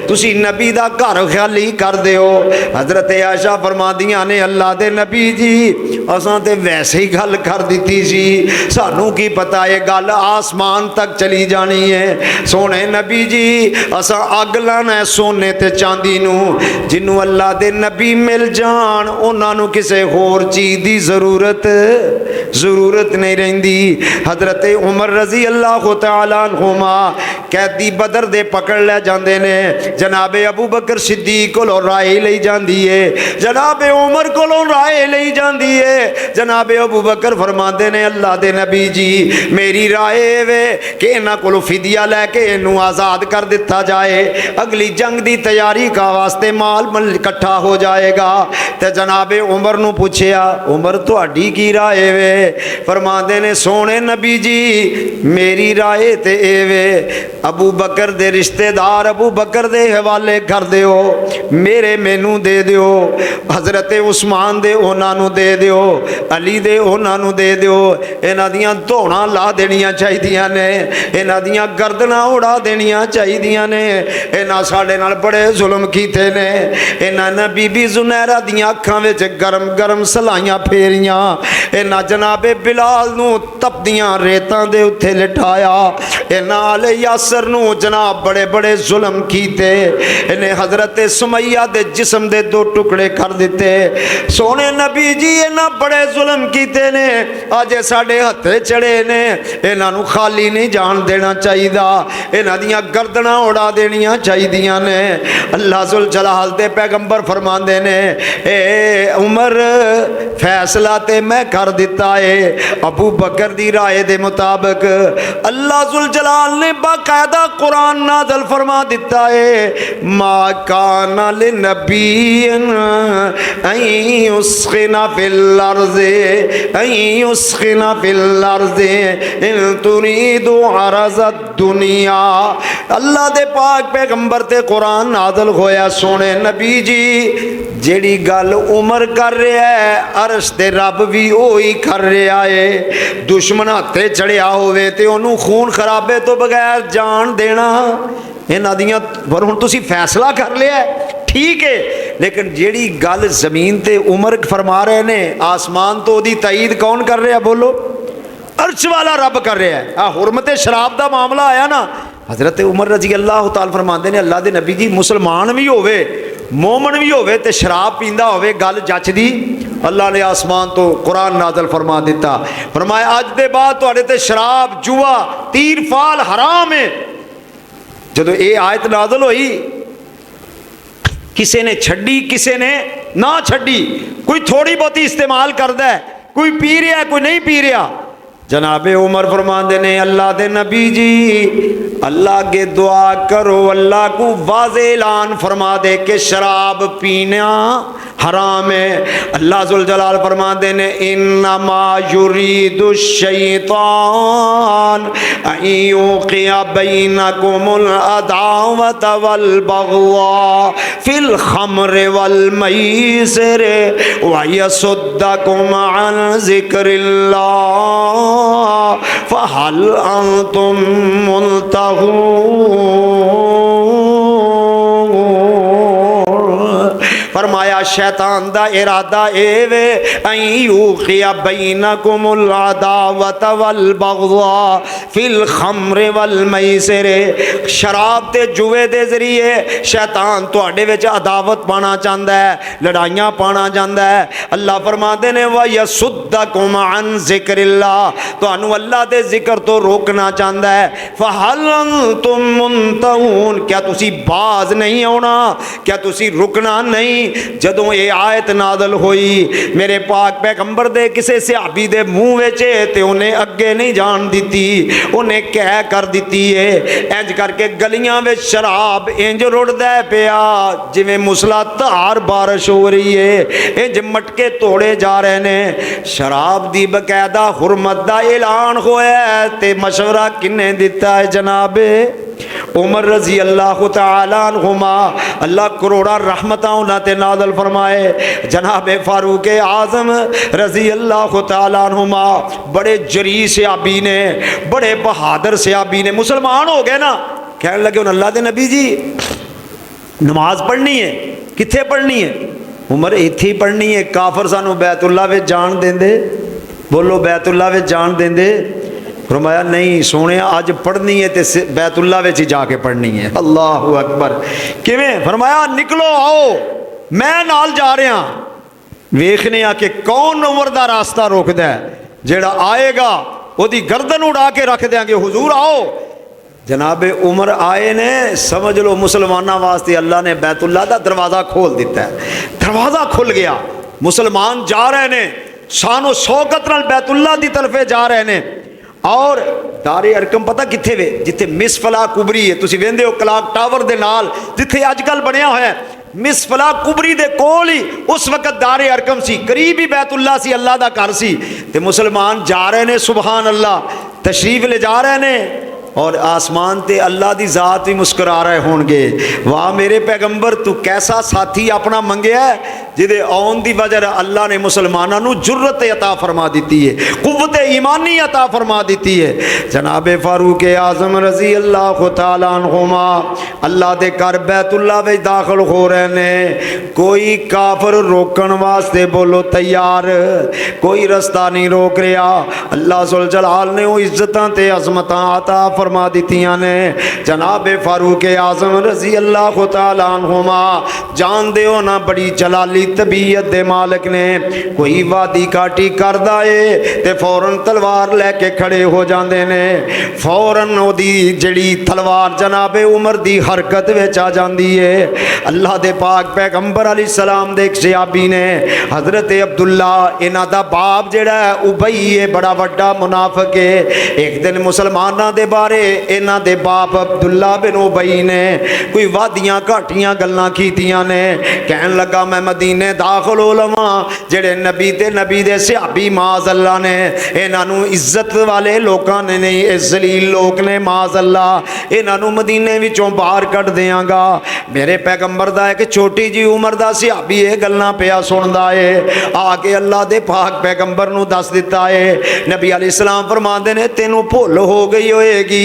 तुसी नबी दा घर खाली कर दिओ। हजरत आयशा फरमादियां ने अल्लाह दे नबी जी असां ते वैसे ही गल कर दी सी, सानू की पता है गल आसमान तक चली जानी है। सोने नबी जी असा अग लाना है सोने ते चांदी नू, जिन्हों अल्लाह दे नबी मिल जान उन्होंने किसी होर चीज़ की जरूरत नहीं रहिंदी। हजरत उमर रजी अल्लाह तआला अन्हुमा कैदी बदर दे पकड़ ले जाते ने, जनाबे अबू बकर सिद्दीक को राय ली जाती है, जनाबे उमर को राय ली जाती है। जनाबे अबू बकर फरमाते ने अल्लाह दे नबी जी मेरी राय वे कि इन्हां कोलों फिदिया लैके इनू आज़ाद कर दिता जाए, अगली जंग की तैयारी का वास्ते माल इकट्ठा हो जाएगा। तो जनाबे उमर नू पूछया उमर तुहाडी की राय वे? फरमाते ने सोने नबी जी मेरी राय ते ए वे अबू बकर दे रिश्तेदार अबू बकर दे हवाले कर दिओ, मेरे मैनू दे दिओ, हजरत उस्मान दे उन्हां नू दे दिओ, अली दे उन्हां नू दे दिओ, इन्हां दियां धौणां ला देनियां चाहिदियां ने, इन्हां दियां गर्दनां उड़ा देनियां चाहिदियां ने, इन्हां साडे नाल बड़े जुल्म कीते ने, इन्हां ने बीबी जुनैरा दियां अखां विच गरम गरम सलाइयां फेरियां, इन्हां जनाबे बिलाल नू तपदियां रेतां दे उत्थे लिटाया, इन्हां आले यासर नू जनाब बड़े बड़े जुल्म कीते, इन्हें हजरत सुमैया दे जिस्म दे 2 टुकड़े कर दिते। सोने नबी जी इन्हां बड़े जुल्म कीते ने, अज साडे हत्थे चढ़े ने, इन्हां नू खाली नहीं जान देना चाहिए, इन्हां दियां गर्दनां उड़ा देनियां चाहिदियां ने। अल्लाह जुल जलाल दे पैगंबर फरमांदे ने ए उमर फैसला ते मैं कर दिता है अबू बकर दी राय दे मुताबिक। अल्लाह जुल जलाल ने बाकायदा कुरान नाज़िल फरमा दिता है मा काना लिनबिय्यिन अन युस्खिना फिल अर्ज़ि इन तुरीदु अरज़द दुनिया। अल्लाह दे पाक पैगंबर ते कुरान नाज़िल होया। सोने नबी जी जेड़ी गल उमर कर रहा है अरश ते रब भी वही कर रहा है। दुश्मन हत्थे चढ़िया होवे ते ओनू खून खराबे तो बगैर जान देना इन्हां दियां पर हुण तुसीं फैसला कर लिया ठीक है, लेकिन जेड़ी गल जमीन ते उमर फरमा रहे ने आसमान तो ओदी तईद कौन कर रहा बोलो? अर्श वाला रब कर रहा है। हुरमत शराब का मामला आया ना, हज़रत उमर रजी अल्लाह तआला फरमाते हैं अल्लाह के नबी जी मुसलमान भी होवे मोमन भी होवे ते शराब पींदा होवे गल जचदी। अल्लाह ने आसमान तो कुरान नाज़िल फरमा दिता, फरमाया अज दे बाद तुहाडे ते शराब जुआ तीर फाल हराम है। जदों ये आयत नाज़िल होई किसी ने छड़ी किसी ने ना छड़ी, कोई थोड़ी बहुती इस्तेमाल करता है, कोई पी रहा कोई नहीं पी रहा। जनाबे उमर फरमाते ने अल्लाह के नबी जी अल्लाह के दुआ करो अल्लाह को वाज़े ऐलान फरमा दे कि शराब पीना हराम है। अल्लाह जुल जलाल फरमाते ने इन्नमा युरीदु शैतान अयुक़िया बैनकुमुल अदावत वल बग़्ज़ा फिल खम्र वल मैसिर व यसुद्दकुम अन ज़िक्रिल्लाह फहल अंतुम मुंतहून। फरमाया शैतान दा इरादा ए वे अयुक़िया बैनकुमुल अदावत वल बग़्ज़ा फिल खम्र वल मैसिर, शराब ते जुए दे जरिए शैतान तुहाडे विच अदावत पाना चाहता है, लड़ाइयाँ पाना चाहता है। अल्लाह फरमाते ने व यसुद्दकुम अन ज़िक्रिल्लाह, तुहानू अल्लाह दे जिक्र तो रोकना चाहता है। फहल अंतुम मुंतहून, क्या तुसी बाज नहीं आना, क्या तुसी रुकना नहीं। जदों ये आयत नाज़िल होई मेरे पाक पैगंबर दे किसी सहाबी दे मुँह विच ते उन्हें अगे नहीं जान दी, उन्हें कह कर दी है। इंज करके गलियां में शराब इंज रुड़दा पिया जिवें मूसलाधार बारिश हो रही है, इंज मटके तोड़े जा रहे हैं। शराब दी बकायदा हुरमत दा ऐलान होया ते मशवरा किन्ने दिता है जनाबे उमर रजी अल्लाह तआला अन्हुमा, अल्लाह करोड़ा रहमतां उन्हां ते नाज़िल फरमाए। जनाबे फारूक आज़म रजी अल्लाह तआला अन्हुमा बड़े जरी सहाबी ने, बड़े बहादुर सहाबी ने, मुसलमान हो गए ना। कहने लगे अल्लाह के नबी जी नमाज पढ़नी है, कित्थे पढ़नी है? उमर इत्थे ही पढ़नी है, काफर सानू बैतुल्ला विच जान देंदे, बोलो बैतुल्ला विच जान देंदे? फरमाया नहीं सोने अज पढ़नी है तो बैतुल्ला विच ही जाके पढ़नी है। अल्लाह अकबर। किवें? फरमाया निकलो आओ मैं नाल जा रहा। वेखने आ कि कौन उमर दा रास्ता रोकदा है, जेड़ा आएगा ओदी गर्दन उड़ा के रख देंगे। हुजूर आओ। जनाबे उमर आए ने, समझ लो मुसलमाना वास्ते अल्लाह ने बैतुल्ला दा दरवाज़ा खोल दिता है। दरवाज़ा खुल गया, मुसलमान जा रहे ने, शानो शौकत नाल बैतुल्ला दी तरफे जा रहे ने। और दारे अरकम पता कित्थे वे? जिथे मिसफला कुबरी है, तुसीं वेंदे हो क्लाक टावर दे नाल जिथे अजकल बनया होया है, मिसफला कुबरी दे कोल ही उस वक्त दारे अरकम सी, करीब ही बैतुल्ला सी, अल्लाह दा घर सी। ते मुसलमान जा रहे ने, सुबहान अल्लाह, तशरीफ ले जा रहे ने और आसमान ते अल्लाह दी जात भी मुस्कुरा रहे होंगे। वाह मेरे पैगंबर तू कैसा साथी अपना मंगया है जिदे आउन दी वजह अल्लाह ने मुसलमानों को जुर्रत अता फरमा दी है, कुव्वत ईमानी अता फरमा दी है। जनाबे फारूक आज़म रजी अल्लाह तआला अन्हुमा अल्लाह दे घर बैतुल्ला विच दाखिल हो रहे ने। कोई काफर रोकन वास्ते बोलो तैयार, कोई रास्ता नहीं रोक रहा। अल्लाह सुल जलाल ने वो इज्जतां ते अज़मतां अता फरमा दित्तियां ने। जनाबे फारूक आज़म रजी अल्लाह तआला अन्हुमा जानदे हो ना, बड़ी जलाली तबीयत दे मालिक ने। कोई वादी काटी करदा है ते फौरन तलवार लैके खड़े हो जाते ने। फौरन ओदी जड़ी तलवार जनाबे उमर दी हरकत विच आ जाती है। अल्लाह दे पाक पैगंबर अलैहिस्सलाम दे सहाबी ने हज़रत अब्दुल्ला, इन्हां दा बाप जिहड़ा है उबई है, बड़ा वड्डा मुनाफिक है। एक दिन मुसलमानां दे बारे इन्हां दे बाप अब्दुल्ला बिन उबई ने कोई वादियां घाटियां गल्लां कीतियां ने। कहन लगा मैं मदीने दाखिल हो लवां, जेड़े नबी ते नबी दे सहाबी माज़ अल्लाह ने, इन्हां नूं इज्जत वाले लोकां ने नहीं, इस जलील लोक ने माज़ अल्लाह इन्हां नूं मदीने विचों बाहर कढ़ देंगा। मेरे पैगंबर दा एक छोटी जी उम्र दा सहाबी ये गल्लां पिया सुनदा है। आके अल्लाह दे पाक पैगंबर नूं दस दिता है। नबी अलैहिस्सलाम फरमांदे ने तेनों भुल हो गई होएगी,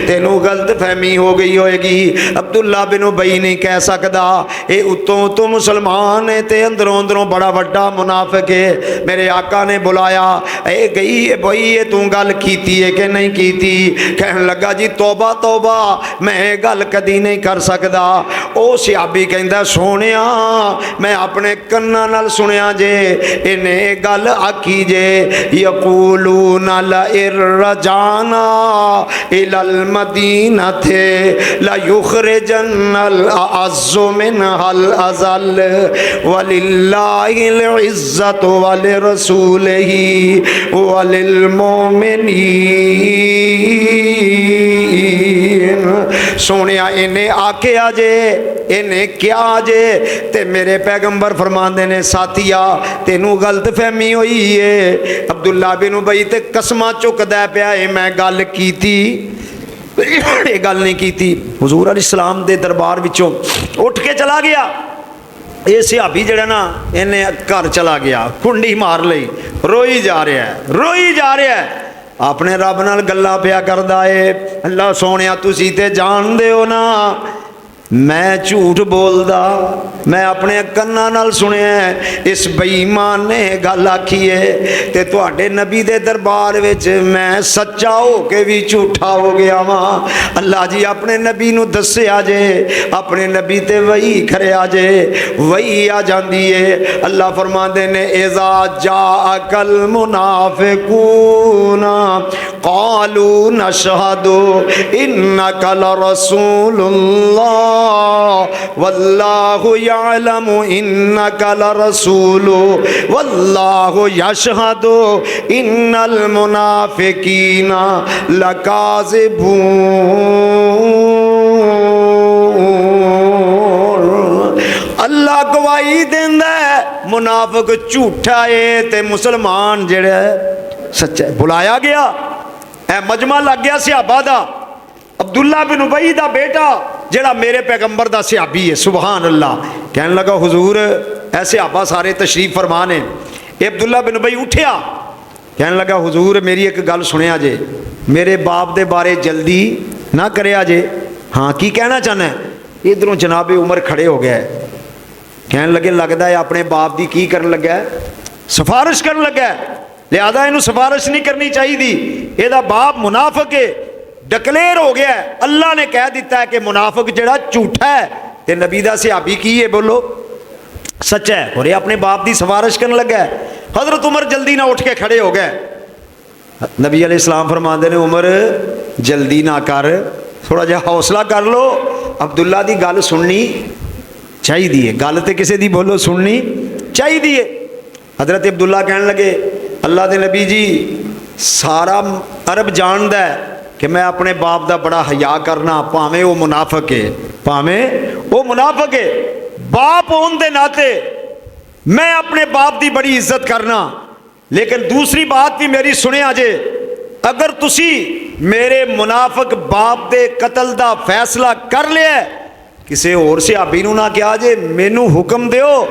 तेनू गलत फहमी हो गई होएगी। अब्दुल्ला बिन उबई नहीं कह सकता, ये उत्तों उत्तों मुसलमान है ते अंदरों अंदरों बड़ा वड्डा मुनाफिक है। मेरे आका ने बुलाया, ए गई है बई, ये तू गल कीती है कि नहीं कीती? कहन लगा जी तौबा तौबा, मैं गल कदी नहीं कर सकता। ओ सियाबी कहंदा सोनिया मैं अपने कन्ना नाल सुनिया जे इन्हें गल आखी जे, यकूलून लइर्रजाना इलल मदीना थे लयुखरिजन्नल अअज़्ज़ु मिनहल अज़ल वलिल्लाहिल इज़्ज़तु वलिरसूलिही वलिल मोमिनीन। सोनिया इन्हें आख्या जे, इन्हें क्या जे, ते मेरे पैगंबर फरमांदे ने साथिया तेनू गलत फहमी हुई है। अब्दुल्ला बिन उबई ते कसमां चुकदा पिया है, मैं गल कीती ये गल नहीं कीती। हुजूर अलैहिस्सलाम दे दरबार विचों उठ के चला गया। ये सिहाबी जड़ा ना इन्हें घर चला गया, कुंडी मार लई, रोई जा रहा है, रोई जा रहा है, अपने रब नाल गल्लां पिया करदा है। अल्लाह सोनिया तुसी ते जानदे हो ना मैं झूठ बोलदा, मैं अपने कन्ना नाल सुनिया इस बेईमान ने गल आखी है ते तुहाडे नबी दे दरबार विच मैं सच्चा हो के भी झूठा हो गया वां। अल्लाह जी अपने नबी नूं दस्सिया जे, अपने नबी ते वही खरिया जे, वही आ जांदी है। अल्लाह फरमांदे ने इज़ा जाअकल मुनाफिकूना क़ालू नशहदु इन्नका लरसूलुल्लाह वल्लाहु यअलमु इन्नका लरसूलु वल्लाहु यशहदु इन्नल मुनाफिकीना लकाज़िबून। अल्लाह गवाही देंदा है मुनाफिक झूठा है ते मुसलमान जेड़ा सच्चा है। बुलाया गया, ए मजमा लग गया सिहाबा दा, अब्दुल्ला बिन उबई दा बेटा जेड़ा मेरे पैगंबर दा सिहाबी है। सुबहान अल्लाह। कहने लगा हुजूर ऐसे सिहाबा सारे तशरीफ फरमान है। ये अब्दुल्ला बिन उबई उठिया, कहने लगा हुजूर मेरी एक गल सुनिया जे, मेरे बाप दे बारे जल्दी ना करिया जे। हाँ की कहना चाहना है? इधरों जनाबे उमर खड़े हो गए, कहने लगे लगता है अपने बाप की की करन लगा है, सिफारिश करन लगा है, लिहाजा इनू सिफारिश नहीं करनी चाहिए, एदा बाप मुनाफिक है, डिक्लेयर हो गया है। अल्लाह ने कह दिता है कि मुनाफिक जड़ा झूठा है ते नबी दा सिहाबी की है बोलो सच्चा है, और ये अपने बाप की सिफारिश करने लगा है। हजरत उमर जल्दी ना उठ के खड़े हो गए। नबी अलैहिस्सलाम फरमाते ने उमर जल्दी ना कर, थोड़ा जिहा हौसला कर लो, अब्दुल्ला की गल सुननी चाहिए, गल तो किसी की बोलो सुननी चाहिए। हजरत अब्दुल्ला कहने लगे अल्लाह के नबी जी सारा अरब जानदा है कि मैं अपने बाप का बड़ा हया करना, भावें वो मुनाफिक है, भावें वो मुनाफिक है, बाप होने के नाते मैं अपने बाप की बड़ी इज्जत करना। लेकिन दूसरी बात भी मेरी सुनिया जे, अगर तुसी मेरे मुनाफिक बाप के कतल का फैसला कर लिया, किसी होर सिहाबी नूं ना कहा जे मैनू हुक्म दिओ,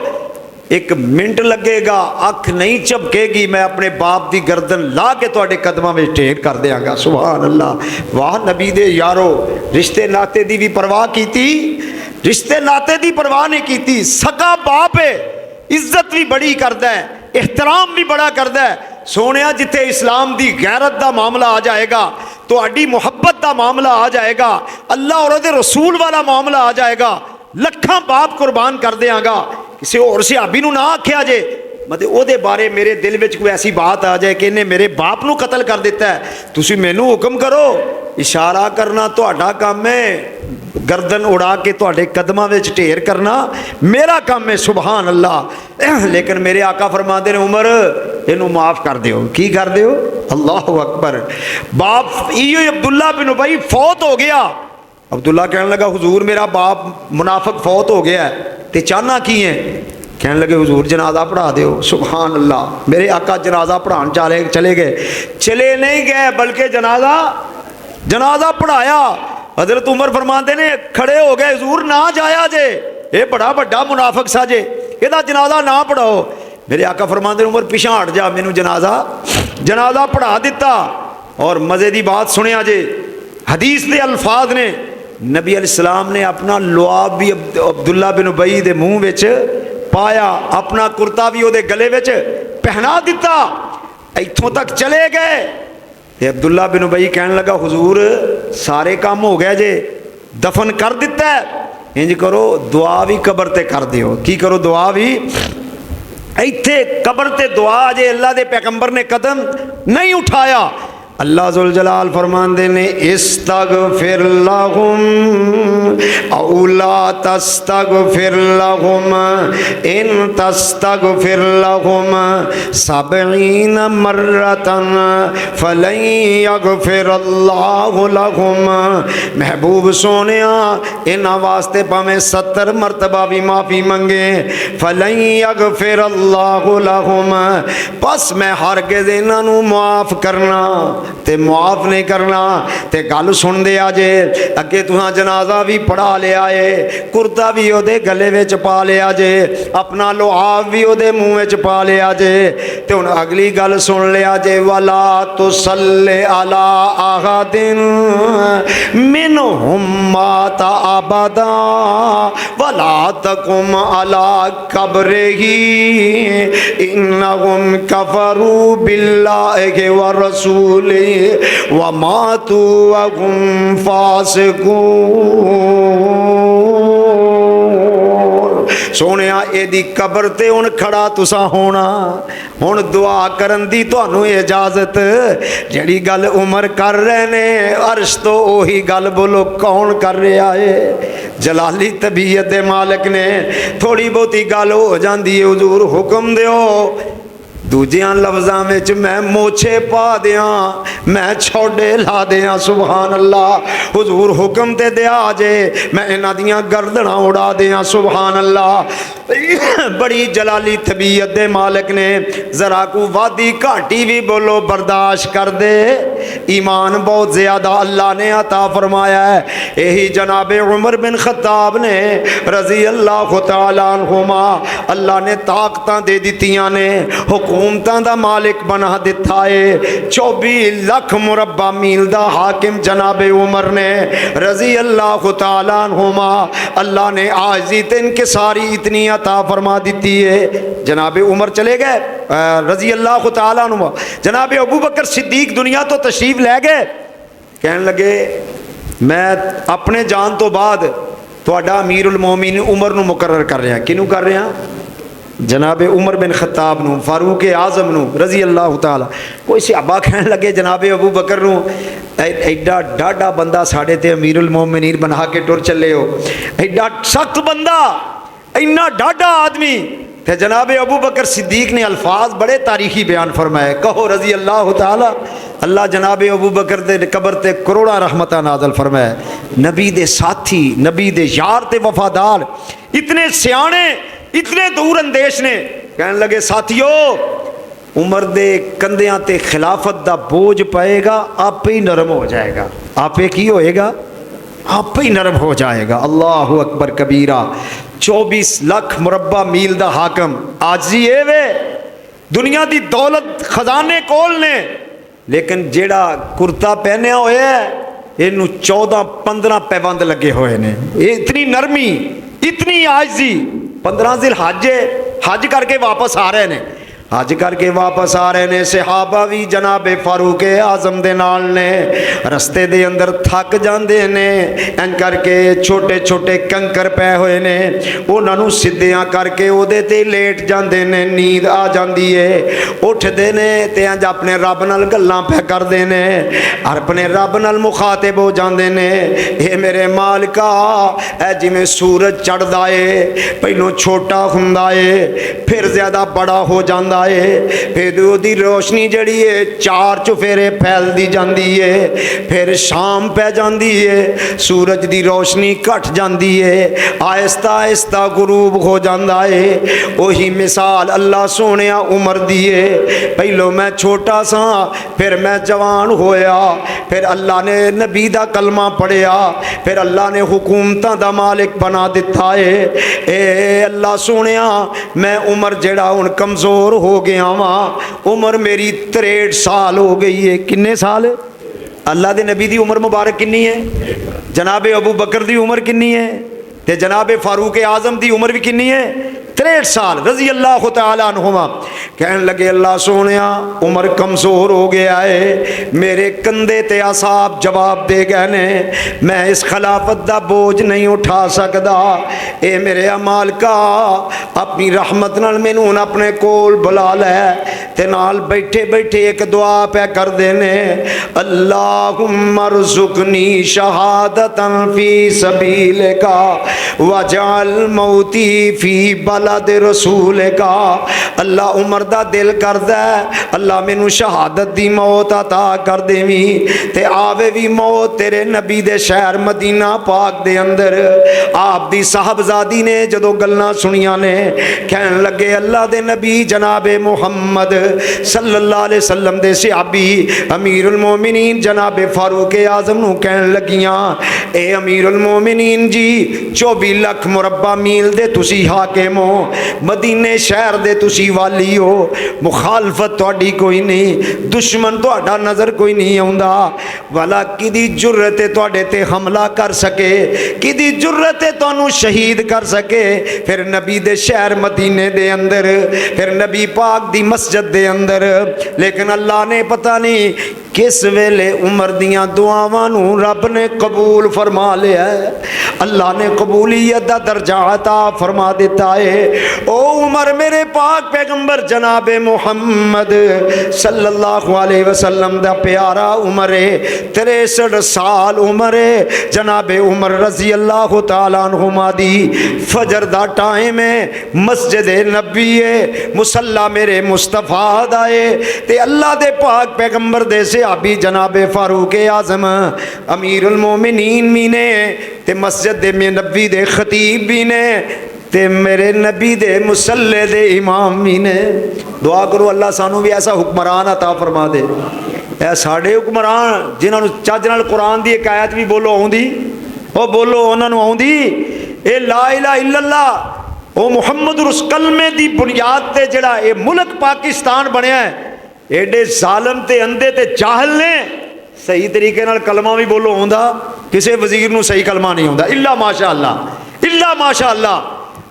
एक मिनट लगेगा, अख नहीं झपकेगी, मैं अपने बाप की गर्दन ला के तुहाडे कदमां में ढेर कर देंगा। सुभान अल्लाह। वाह नबी दे यारो, रिश्ते नाते की भी परवाह की, रिश्ते नाते की परवाह नहीं की। सगा बाप है, इज्जत भी बड़ी करता है, एहतराम भी बड़ा करता है। सोनिया जिथे इस्लाम की गैरत का मामला आ जाएगा, तुहाडी मुहब्बत का मामला आ जाएगा, अल्लाह और उहदे रसूल वाला मामला आ जाएगा, लखां बाप कुर्बान कर देंगा। किसी होर सिहाबी नूं ना आख्या जे, मतलब ਉਹਦੇ बारे मेरे दिल में कोई ऐसी बात आ जाए कि इन्हें मेरे बाप नूं कतल कर दिता है, तुसीं मैनूं हुक्म करो, इशारा करना तुहाडा काम है, गर्दन उड़ा के तुहाडे कदमां विच ढेर करना मेरा काम है। सुभान अल्लाह। लेकिन मेरे आका फरमाते ने उमर इनू माफ़ कर दिओ। की कर दिओ? अल्लाह अकबर। बाप इहो अब्दुल्ला बिन उबई फौत हो गया। अब्दुल्ला कहने लगा हुजूर मेरा बाप मुनाफिक फौत हो गया है, ते चाहना की है? कहने लगे हुजूर जनाजा पढ़ा दो। सुभान अल्लाह। मेरे आका जनाजा पढ़ान चले गए, चले नहीं गए बल्कि जनाजा पढ़ाया। हजरत उमर फरमाते ने खड़े हो गए, हुजूर ना जाया जे, ये बड़ा बड़ा मुनाफिक सा जे, ਇਹਦਾ जनाजा ना पढ़ाओ। मेरे आका फरमाते ने उमर पिछा हट जा, मैनू जनाजा पढ़ा दिता। और मज़े की बात सुनिया जे, हदीस के अल्फाज ने, नबी अलैहिस्सलाम ने अपना लुआब भी अब्दुल्ला बिन उबई के मुँह विच पाया, अपना कुर्ता भी ਉਹਦੇ गले विच पहना दिता, इत्थों तक चले गए। ते अब्दुल्ला बिन उबई कहने लगा हुजूर सारे काम हो गए जे, दफन कर दिता है, इंज करो दुआ भी कबर ते कर दियो। की करो? दुआ भी इत्थे कबर ते दुआ, जे अल्लाह दे पैगंबर ने कदम नहीं उठाया। अल्लाह जुल जलाल फरमांदे ने इस्तगफिर लहुम औ ला तस्तगफिर लहुम इन तस्तगफिर लहुम सबईन मर्रतन फलन यगफिरल्लाहु लहुम। महबूब सोनिया इन्हां वास्ते भावें 70 मरतबा भी माफ़ी मंगे, फलन यगफिरल्लाहु लहुम, बस मैं हरगिज़ इन्हां नूं मुआफ़ करना ते मुआफ नहीं करना। ते गल सुन दे जे, अगे तुहां जनाजा भी पढ़ा लिया है, कुर्ता भी ओदे गले विच पा लिया जे, अपना लुआब भी ओदे मुँह विच पा लिया जे, ते हुण अगली गल सुन लिया जे, वला तुसल्ले अला अहदिन मिनहुम माता अबदा वला तकुम अला कब्रिही इन्नहुम कफरू बिल्लाहि व रसूलिही व मातू व हुम फासिकून। सोनिया एदी कबर ते हुण खड़ा तुसा होना, हुण दुआ करन दी तुहानू इजाजत। जिहड़ी गल उमर कर रहे ने अर्श तो ओही गल बोलो कौन कर रहा है? जलाली तबीयत दे मालिक ने। थोड़ी बहुती गल हो जाती है, हुजूर हुक्म दिओ, दूजियां लफ्ज़ां विच मैं मोछे पा दियां, मैं छोड़े ला दियां। सुभान अल्लाह। हुजूर हुक्म ते दिया जे मैं इन्हां दियां गर्दनां उड़ा दियां। सुभान अल्लाह। बड़ी जलाली तबीयत दे मालिक ने। जरा को वादी घाटी भी बोलो बर्दाश्त कर दे। ईमान बहुत ज़्यादा अल्लाह ने अता फरमाया है। यही जनाबे उमर बिन खत्ताब ने रजी अल्लाह तआला अन्हुमा, अल्लाह ने ताकतां दे दित्तियां ने, हुकूमतां दा मालिक बना दिता है। 24 लाख मुरब्बा मील दा हाकिम जनाबे उमर ने रजी अल्लाह तआला अन्हुमा। अल्लाह ने आजी इनके सारी इतनी अता फरमा दी है। जनाबे उमर चले गए रजी अल्लाह तआला अन्हुमा। जनाबे अबू बकर सिद्दीक दुनिया तो तशरीफ ले गए। कहने लगे मैं अपने जान तो बाद तुहाडा अमीरुल मोमिन उमर नूं मुकर्रर कर रहा। किनू कर रहा? जनाबे उमर बिन खत्ताब नूं, फारूक आजम नूं रजी अल्लाह तआला। कोई सहाबा कहने लगे जनाबे अबू बकर नूं एडा डाढ़ा बंदा साढ़े ते अमीरुल मोमिनीन बना के टुर चले हो, एडा सख्त बंदा, इन्ना डाढ़ा आदमी। ते जनाबे अबू बकर सिद्दीक ने अल्फाज बड़े तारीखी बयान फरमाए। कहो रजी अल्लाह तआला। अल्लाह जनाबे अबू बकर दे कबर ते करोड़ा रहमत नाज़िल फरमाए। नबी दे साथी, नबी दे यार ते वफादार, इतने सियाने, इतने दूर अंदेश ने। कहने लगे साथियों उमर दे कंधियां ते खिलाफत दा बोझ पएगा, आपे ही नरम हो जाएगा। आपे की होएगा? आपे ही नरम हो जाएगा। अल्लाहु अकबर कबीरा। 24 लाख मुरब्बा मील दा हाकम आज ही ए वे दुनिया दी दौलत खजाने कोल ने, लेकिन जेड़ा कुर्ता पहनिया होया इनू 14-15 पैबंद लगे हुए ने। इतनी नरमी, इतनी आजी। 15 जिल हज करके वापस आ रहे ने, हज करके वापस आ रहे ने। सहाबा भी जनाबे फारूक आजम दे नाल ने। रस्ते दे अंदर थक जाते ने, इंज करके छोटे छोटे कंकर पै हुए ने, उन्होंने सीधियां करके ओदे ते लेट जाते ने। नींद आ जाती है, उठते ने ते इंज अपने रब नाल गल्लां पै करते ने, अपने रब नाल मुखातिब हो जाते ने। ये मेरे मालिका ऐ जिवें सूरज चढ़दा है, पहलों छोटा हुंदा है, फिर ज़्यादा बड़ा हो जाता है, फिर उसकी रोशनी जड़ी है 4 चुफेरे फैलती जाती है, फिर शाम पै जाती है, सूरज की रोशनी घट जाती है, आहिस्ता आहिस्ता गुरूब हो जाता है। वही मिसाल अल्लाह सोने उमर दी है। पहलों मैं छोटा सा, फिर मैं जवान होया, फिर अल्लाह ने नबी दा कलमा पढ़िया, फिर अल्लाह ने हुकूमतां दा मालिक बना दिता है। ए अल्लाह सोने मैं उमर जड़ा हुण कमज़ोर हो गया वा। उम्र मेरी 63 साल हो गई है। किन्ने साल? अल्लाह के नबी की उम्र मुबारक कितनी है? जनाबे अबू बकर की उम्र कितनी है? ते जनाबे फारूक आजम की उम्र भी कितनी है? 63 साल रजी अल्लाह तआला अन्हुमा। कहन लगे अल्लाह सोनिया उम्र कमज़ोर हो गया है, मेरे कंधे ते असाब जवाब दे गए ने, मैं इस खिलाफत का बोझ नहीं उठा सकता। ए मेरे मालिका अपनी रहमत नाल मैनू हुण अपने कोल बुला लै। ते नाल बैठे बैठे एक दुआ पे कर देने, अल्लाहुम्मा रज़ुक़नी शहादतन फी सबीलिका वजअल मौती फी बलद रसूलिका। अल्लाह उमर दा दिल करदा है अल्लाह मैनू शहादत दी मौत अता कर देवी ते आवे भी मौत तेरे नबी दे शहर मदीना पाक दे अंदर। आप दी साहबजादी ने जदों गल्लां सुनियां ने कहन लगे अल्लाह दे नबी जनाबे मुहम्मद सल्लल्लाहु अलैहि वसल्लम दे सहाबी अमीरुल मोमिनीन जनाबे फारूक आजम नू कहन लगियां, ए अमीरुल मोमिनीन जी 24 लाख मुरब्बा मील दे तुसी हाकिम हो, मदीने शहर दे तुसी वाली हो, मुखालफत तुहाडी कोई नहीं, दुश्मन तुहाडा नज़र कोई नहीं आउंदा, वाला किदी जुर्रत है तुहाडे ते हमला कर सके, किदी जुर्रत है तुहानू शहीद कर सके। फिर नबी दे शहर मदीने दे अंदर, फिर नबी पाक दी मस्जिद दे अंदर। लेकिन अल्लाह ने पता नहीं किस वेले उमर दियां दुआवां नू रब ने कबूल फरमा लिया है। अल्लाह ने कबूलियत दा दर्जा अता फरमा दिता है। ओ उमर मेरे पाक पैगंबर जनाबे मुहम्मद सल्लल्लाहु अलैहि वसल्लम दा प्यारा उमर है, 63 साल उमर है। जनाबे उमर रजी अल्लाह तआला अन्हुमा दी फजर दा टाइम है, मस्जिद नबी है, मुसल्ला मेरे मुस्तफा दा है ते अल्लाह दे पाक पैगंबर दे सहाबी जनाबे फारूक आजम अमीरुल मोमिनीन भी ने ते मस्जिद दे में नबी दे खतीब भी ने ते मेरे नबी दे मुसल्ले दे इमाम भी ने। दुआ करो अल्लाह सानू भी ऐसा हुक्मरान अता फरमा दे। ऐ साडे हुक्मरान जिन्होंने चज नाल कुरान दी एक आयत भी बोलो आउंदी, ओ बोलो उन्होंने आउंदी, ए ला इलाहा इल्लल्लाह ओ मुहम्मद रसूल कलमे दी बुनियाद ते जेड़ा ये मुल्क पाकिस्तान बनया है, एडे जालम ते अंधे ते जाहल ने सही तरीके नाल कलमा भी बोलो आउंदा, किसी वजीर नू सही कलमा नहीं आउंदा, इल्ला माशा अल्लाह, इल्ला माशा अल्लाह।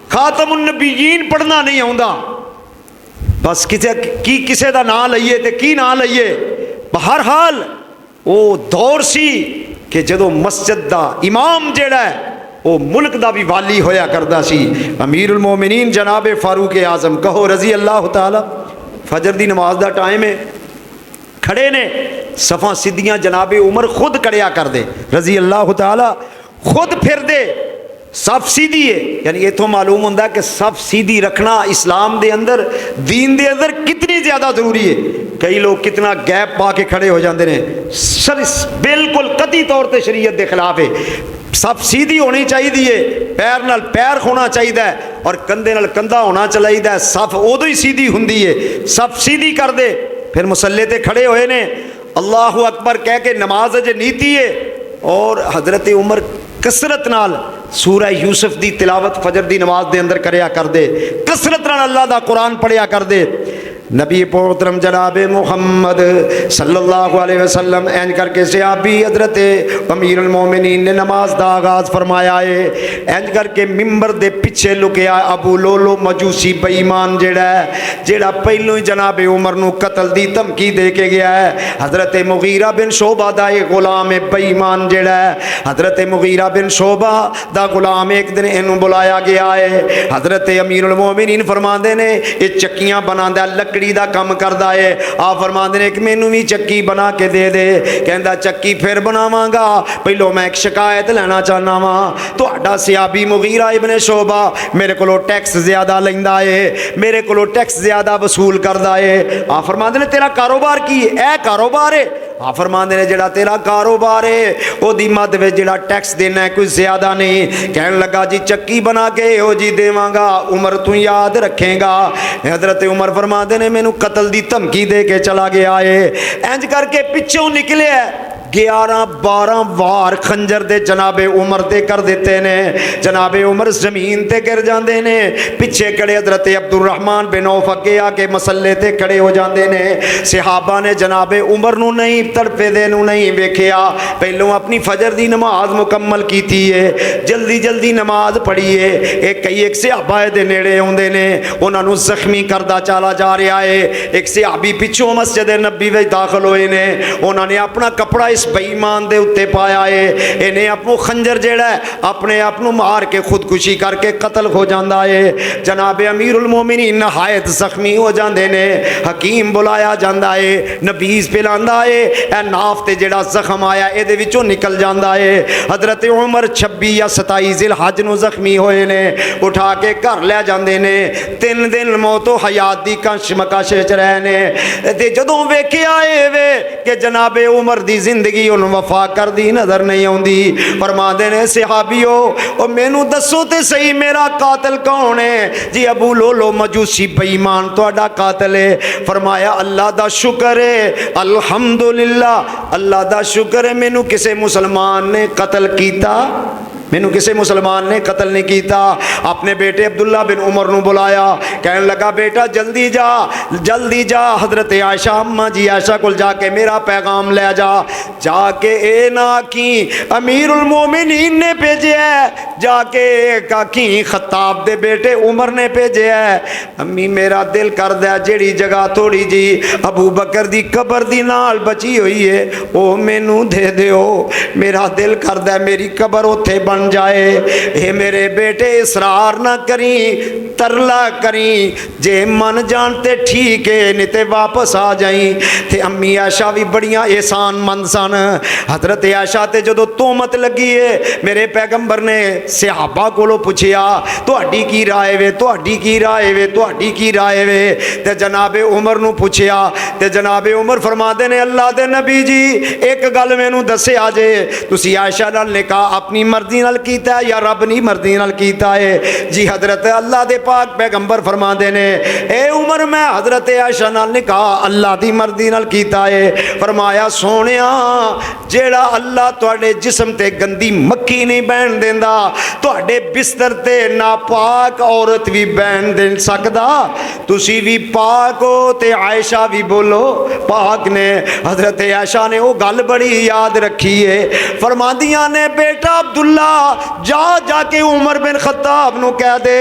खातमुन नबीयीन पढ़ना नहीं आउंदा, बस किसे दा नाम लईए ते की नाम लईए। हर हाल वो दौर सी कि जदों मस्जिद दा इमाम जेड़ा है वो मुल्क दा भी वाली होया करदा सी। अमीरुल मोमिनीन जनाबे फारूक आजम कहो रजी अल्लाह तआला। फजर दी नमाज दा टाइम है, खड़े ने सफ़ा सीधियां जनाबे उमर खुद कड़िया कर दे रजी अल्लाह तआला, खुद फिर दे सफ सीधी है। यानी इतों मालूम होता कि सफ सीधी रखना इस्लाम दे अंदर दीन दे अंदर कितनी ज़्यादा ज़रूरी है। कई लोग कितना गैप पा के खड़े हो जाते हैं, सर बिल्कुल कती तौर पर शरीयत के खिलाफ है। सफ सीधी होनी चाहिए, पैर नाल पैर होना चाहिए और कंधे नाल कंधा होना चाहिए। सफ उदों ही सीधी हुंदी है, सफ सीधी कर दे। फिर मुसल्ले ते खड़े हुए ने अल्लाहु अकबर कह के नमाज अजे नीति है और हजरत उमर कसरत नाल सूरह यूसुफ दी तिलावत फजर दी नमाज दे अंदर करया कर दे, कसरत नाल अल्लाह दा कुरान पढ़िया कर दे। नबी पोहतरम जनाबे मुहम्मद सल्लल्लाहु अलैहि वसल्लम एंज करके सहाबी हजरत अमीरुल मोमिनीन ने नमाज दा आगाज़ फरमाया है। एंज करके मिंबर दे पिछे लुकिया अबू लोलो मजूसी बेईमान जेड़ा पहलों ही जनाबे उमर नू कतल दी धमकी दे के गया है। हजरत मुगीरा बिन शोबा दा एक गुलाम है बेईमान जेड़ा है, हजरत मुगीरा बिन शोबा दा गुलाम एक दिन इनू बुलाया गया है। हजरत अमीरुल मोमिनीन फरमाते ने ये चक्कियां बनांदा लकड़ी दा काम करदा है। आप फरमाते ने कि मैनू भी चक्की बना के दे दे। कहंदा चक्की फिर बनावांगा, पहलों मैं एक शिकायत लेना चाहना वा, तुहाडा सहाबी मुगीरा इब्ने शोबा मेरे कोलों टैक्स ज्यादा लैंदा है, मेरे कोलों टैक्स ज्यादा वसूल करदा है। आप फरमाते ने तेरा कारोबार की है? ए कारोबार है। आप फरमाते ने जेड़ा तेरा कारोबार है ओदी मद विच जेड़ा टैक्स देना है कोई ज्यादा नहीं। कहन लगा जी चक्की बना के हो जी देवांगा, उमर तू याद रखेगा। हजरत उमर फरमाते ने मैनू कतल दी धमकी दे के चला गया है। इंज करके पिछों निकले 11-12 वार खंजर दे जनाबे उमर ते कर दिते ने। जनाबे उमर जमीन ते गिर जाते ने। पिछे खड़े हजरत अब्दुर्रहमान बिन औफ अगे आके मसले ते खड़े हो जाते ने। सहाबा ने जनाबे उमर नू नहीं तड़पे दे नू नहीं वेखिया, पहलों अपनी फजर दी नमाज मुकम्मल की है, जल्दी जल्दी नमाज पढ़ी है। एक सहाबा दे नेड़े आउंदे ने, उन्होंने जख्मी करदा चला जा रहा है। एक सहाबी पिछों मस्जिद नबी विच दाखिल होए ने, उन्होंने अपना कपड़ा इस बेईमान दे उत्ते पाया है। इन्हें अपनों खंजर जेड़ा है अपने आप को मार के खुदकुशी करके कतल हो जाता है। जनाबे अमीरुल मोमिनीन नहायत जख्मी हो जाते ने। हकीम बुलाया जाता है, नबीज पिलांदा है, ए नाफ ते जेड़ा जख्म आया ये विचों निकल जाता है। हजरत उमर 26 या 27 जिलहज नूं जख्मी होए ने, उठा के घर लै जाते ने। 3 दिन मौतो हयात दी कशमकश च रहे ने। ते जदों वेखिया वे कि जनाबे उमर दी जिंदगी हुण वफा करदी नजर नहीं आउंदी, फरमांदे ने सहाबियो ओ मैनू दसो ते सही मेरा कातिल कौन है? जी अबू लोलो मजूसी बेईमान तुहाडा कातिल है। फरमाया अल्लाह दा शुक्र है, अल्हम्दुलिल्लाह, अल्लाह दा शुक्र है मैनू किसी मुसलमान ने कतल कीता, मैनू किसी मुसलमान ने कतल नहीं किया। अपने बेटे अब्दुल्ला बिन उमर नू बुलाया, कहने लगा बेटा जल्दी जा हजरत आयशा अम्मा जी आयशा को जाके मेरा पैगाम ले जा। जाके ए ना की अमीरुल मोमिनीन ने भेजे है, जाके काकी खत्ताब दे बेटे उमर ने भेजे है। अम्मी मेरा दिल कर दिया जेड़ी जगह थोड़ी जी अबू बकर दी कबर दी नाल बची हुई है वो मैनू दे दियो, मेरा दिल कर दिया मेरी कबर उत्थे बन जाए। हे मेरे बेटे इसरार ना करी, तरला करी, जे मन जानते ठीक है नहीं ते वापस आ जाई। ते अम्मी आयशा भी बड़ियां एहसान मंद सन। हजरत आयशा ते जदों तोहमत लगी है मेरे पैगंबर ने सहाबा कोलों पुछया तुहाडी की राय वे, तुहाडी की राय वे, तुहाडी की राय वे। ते जनाबे उमर नू पुछया ते जनाबे उमर फरमाते ने अल्लाह दे नबी जी एक गल मैनू दस्सिया जे, तुसी आयशा नाल निकाह अपनी मर्जी नाल कीता है या रब नी मर्जी नाल कीता है? जी हजरत अल्लाह दे पाक पैगंबर फरमाते ने ए उमर मैं हजरत आयशा नाल निकाह अल्लाह दी मर्जी नाल कीता है। फरमाया सोनिया जेड़ा अल्लाह तुहाडे जिस्म ते गंदी मक्खी नहीं बैण देंदा, तुहाडे बिस्तर ते नापाक औरत भी बैण दे सकदा। तुसी भी पाक हो ते आयशा भी बोलो पाक ने। हजरत आयशा ने वो गल बड़ी याद रखी है, फरमांदियां ने बेटा अब्दुल्ला जा जाके उमर बिन खत्ताब नू कह दे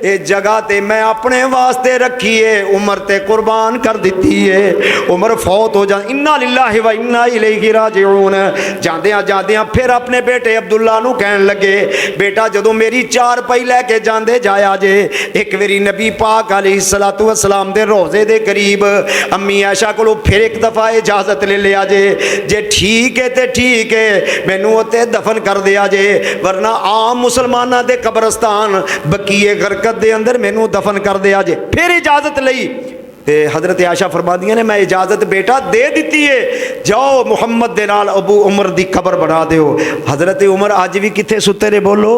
ये जगह ते मैं अपने वास्ते रखी है, उमर ते कुर्बान कर दी है। उमर फौत हो जा, इन्ना लिल्लाहि व इन्ना इलैहि राजिऊन। जांदियां जांदियां फिर अपने बेटे अब्दुल्ला नू कहन लगे बेटा जदों मेरी चारपाई लैके जांदे जाया जे, एक बारी नबी पाक अलैहिस्सलातु वस्सलाम दे रोज़े दे करीब अम्मी आयशा कोलों फिर एक दफ़ा इजाज़त ले लिया जे ठीक है तो ठीक है मैनू उत्ते दफन कर दिया जे, वरना आम मुसलमाना दे कब्रस्तान बकीए गरकत दे अंदर मैनू दफन कर दिया जे। फिर इजाज़त लई ते हजरत आयशा फरमादियां ने मैं इजाज़त बेटा दे दी है, जाओ मुहम्मद दे नाल अबू उमर दी कबर बना दिओ। हजरत उमर अज भी कित्थे सुते ने बोलो?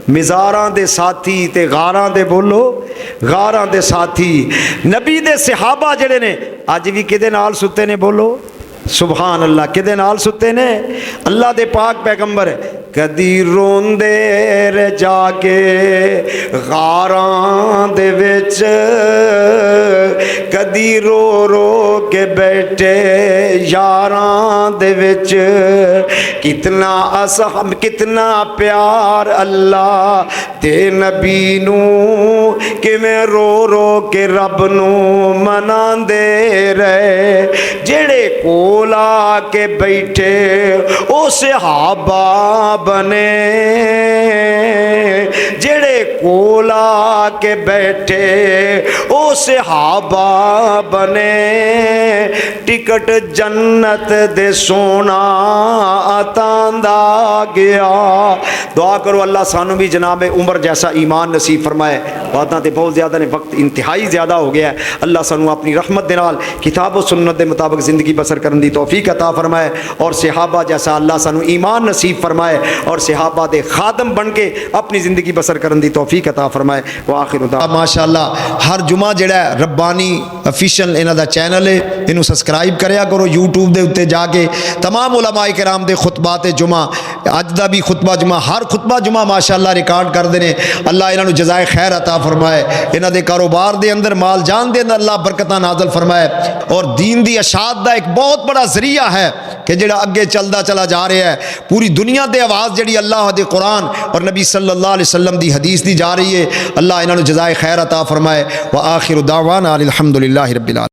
मिज़ारां दे साथी ते गारां दे बोलो, गारां दे साथी। नबी दे सहाबा जेड़े ने अज भी किदे नाल सुते ने बोलो? सुभान अल्लाह, किदे नाल सुते ने? अल्लाह दे पाक पैगंबर कदी रोंदे रे जाके गारां दे विच, कदी रो रो के बैठे यारां दे विच। कितना असहब कितना प्यार अल्लाह ते नबी नू, किवें रो रो के रब नू मनांदे रहे। जेड़े कोल आके बैठे ओ सहाबा बने, जेड़े कोल आके बैठे ओ सहाबा बने। टिकट जन्नत दे सोना अतांदा गया। दुआ करो अल्लाह सानू भी जनाब उमर जैसा ईमान नसीब फरमाए। बातें तो बहुत ज़्यादा ने, वक्त इंतहाई ज़्यादा हो गया है। अल्लाह सानू अपनी रहमत दे नाल किताब और सुन्नत के मुताबिक ज़िंदगी बसर करने की तौफीक अता फरमाए और सहाबा जैसा अल्लाह सानू ईमान नसीब फरमाए। और सहाबा दे खादम बन के अपनी ज़िंदगी बसर करने की तौफीक अता फरमाए। व आखिर माशाअल्लाह हर जुमा जिहड़ा रब्बानी ऑफिशियल इन्हां दा चैनल है, इनू सबसक्राइब करया करो यूट्यूब के उत्ते जाके। तमाम उलमाए किराम दे खुतबात जुमा, अज दा भी खुतबा जुमा, हर खुतबा जुमा माशाअल्लाह रिकॉर्ड करते हैं। अल्लाह इन्हां नू जज़ाए खैर अता फरमाए, इन्हां दे कारोबार दे अंदर माल जान दे अंदर अल्लाह बरकतां नाज़िल फरमाए। और दीन दी अशात दा एक बहुत बड़ा जरिया है कि जिहड़ा अगे चलदा चला जा रहा है। पूरी दुनिया दे आवाज़ जिहड़ी अल्लाह दे कुरान और नबी सल्लल्लाहु अलैहि वसल्लम दी हदीस दी जा रही है। अल्लाह इन्हां नू जज़ाए खैर अता फरमाए। व आखिर दावाना अनिल हम्दुलिल्लाहि रब्बिल आलमीन।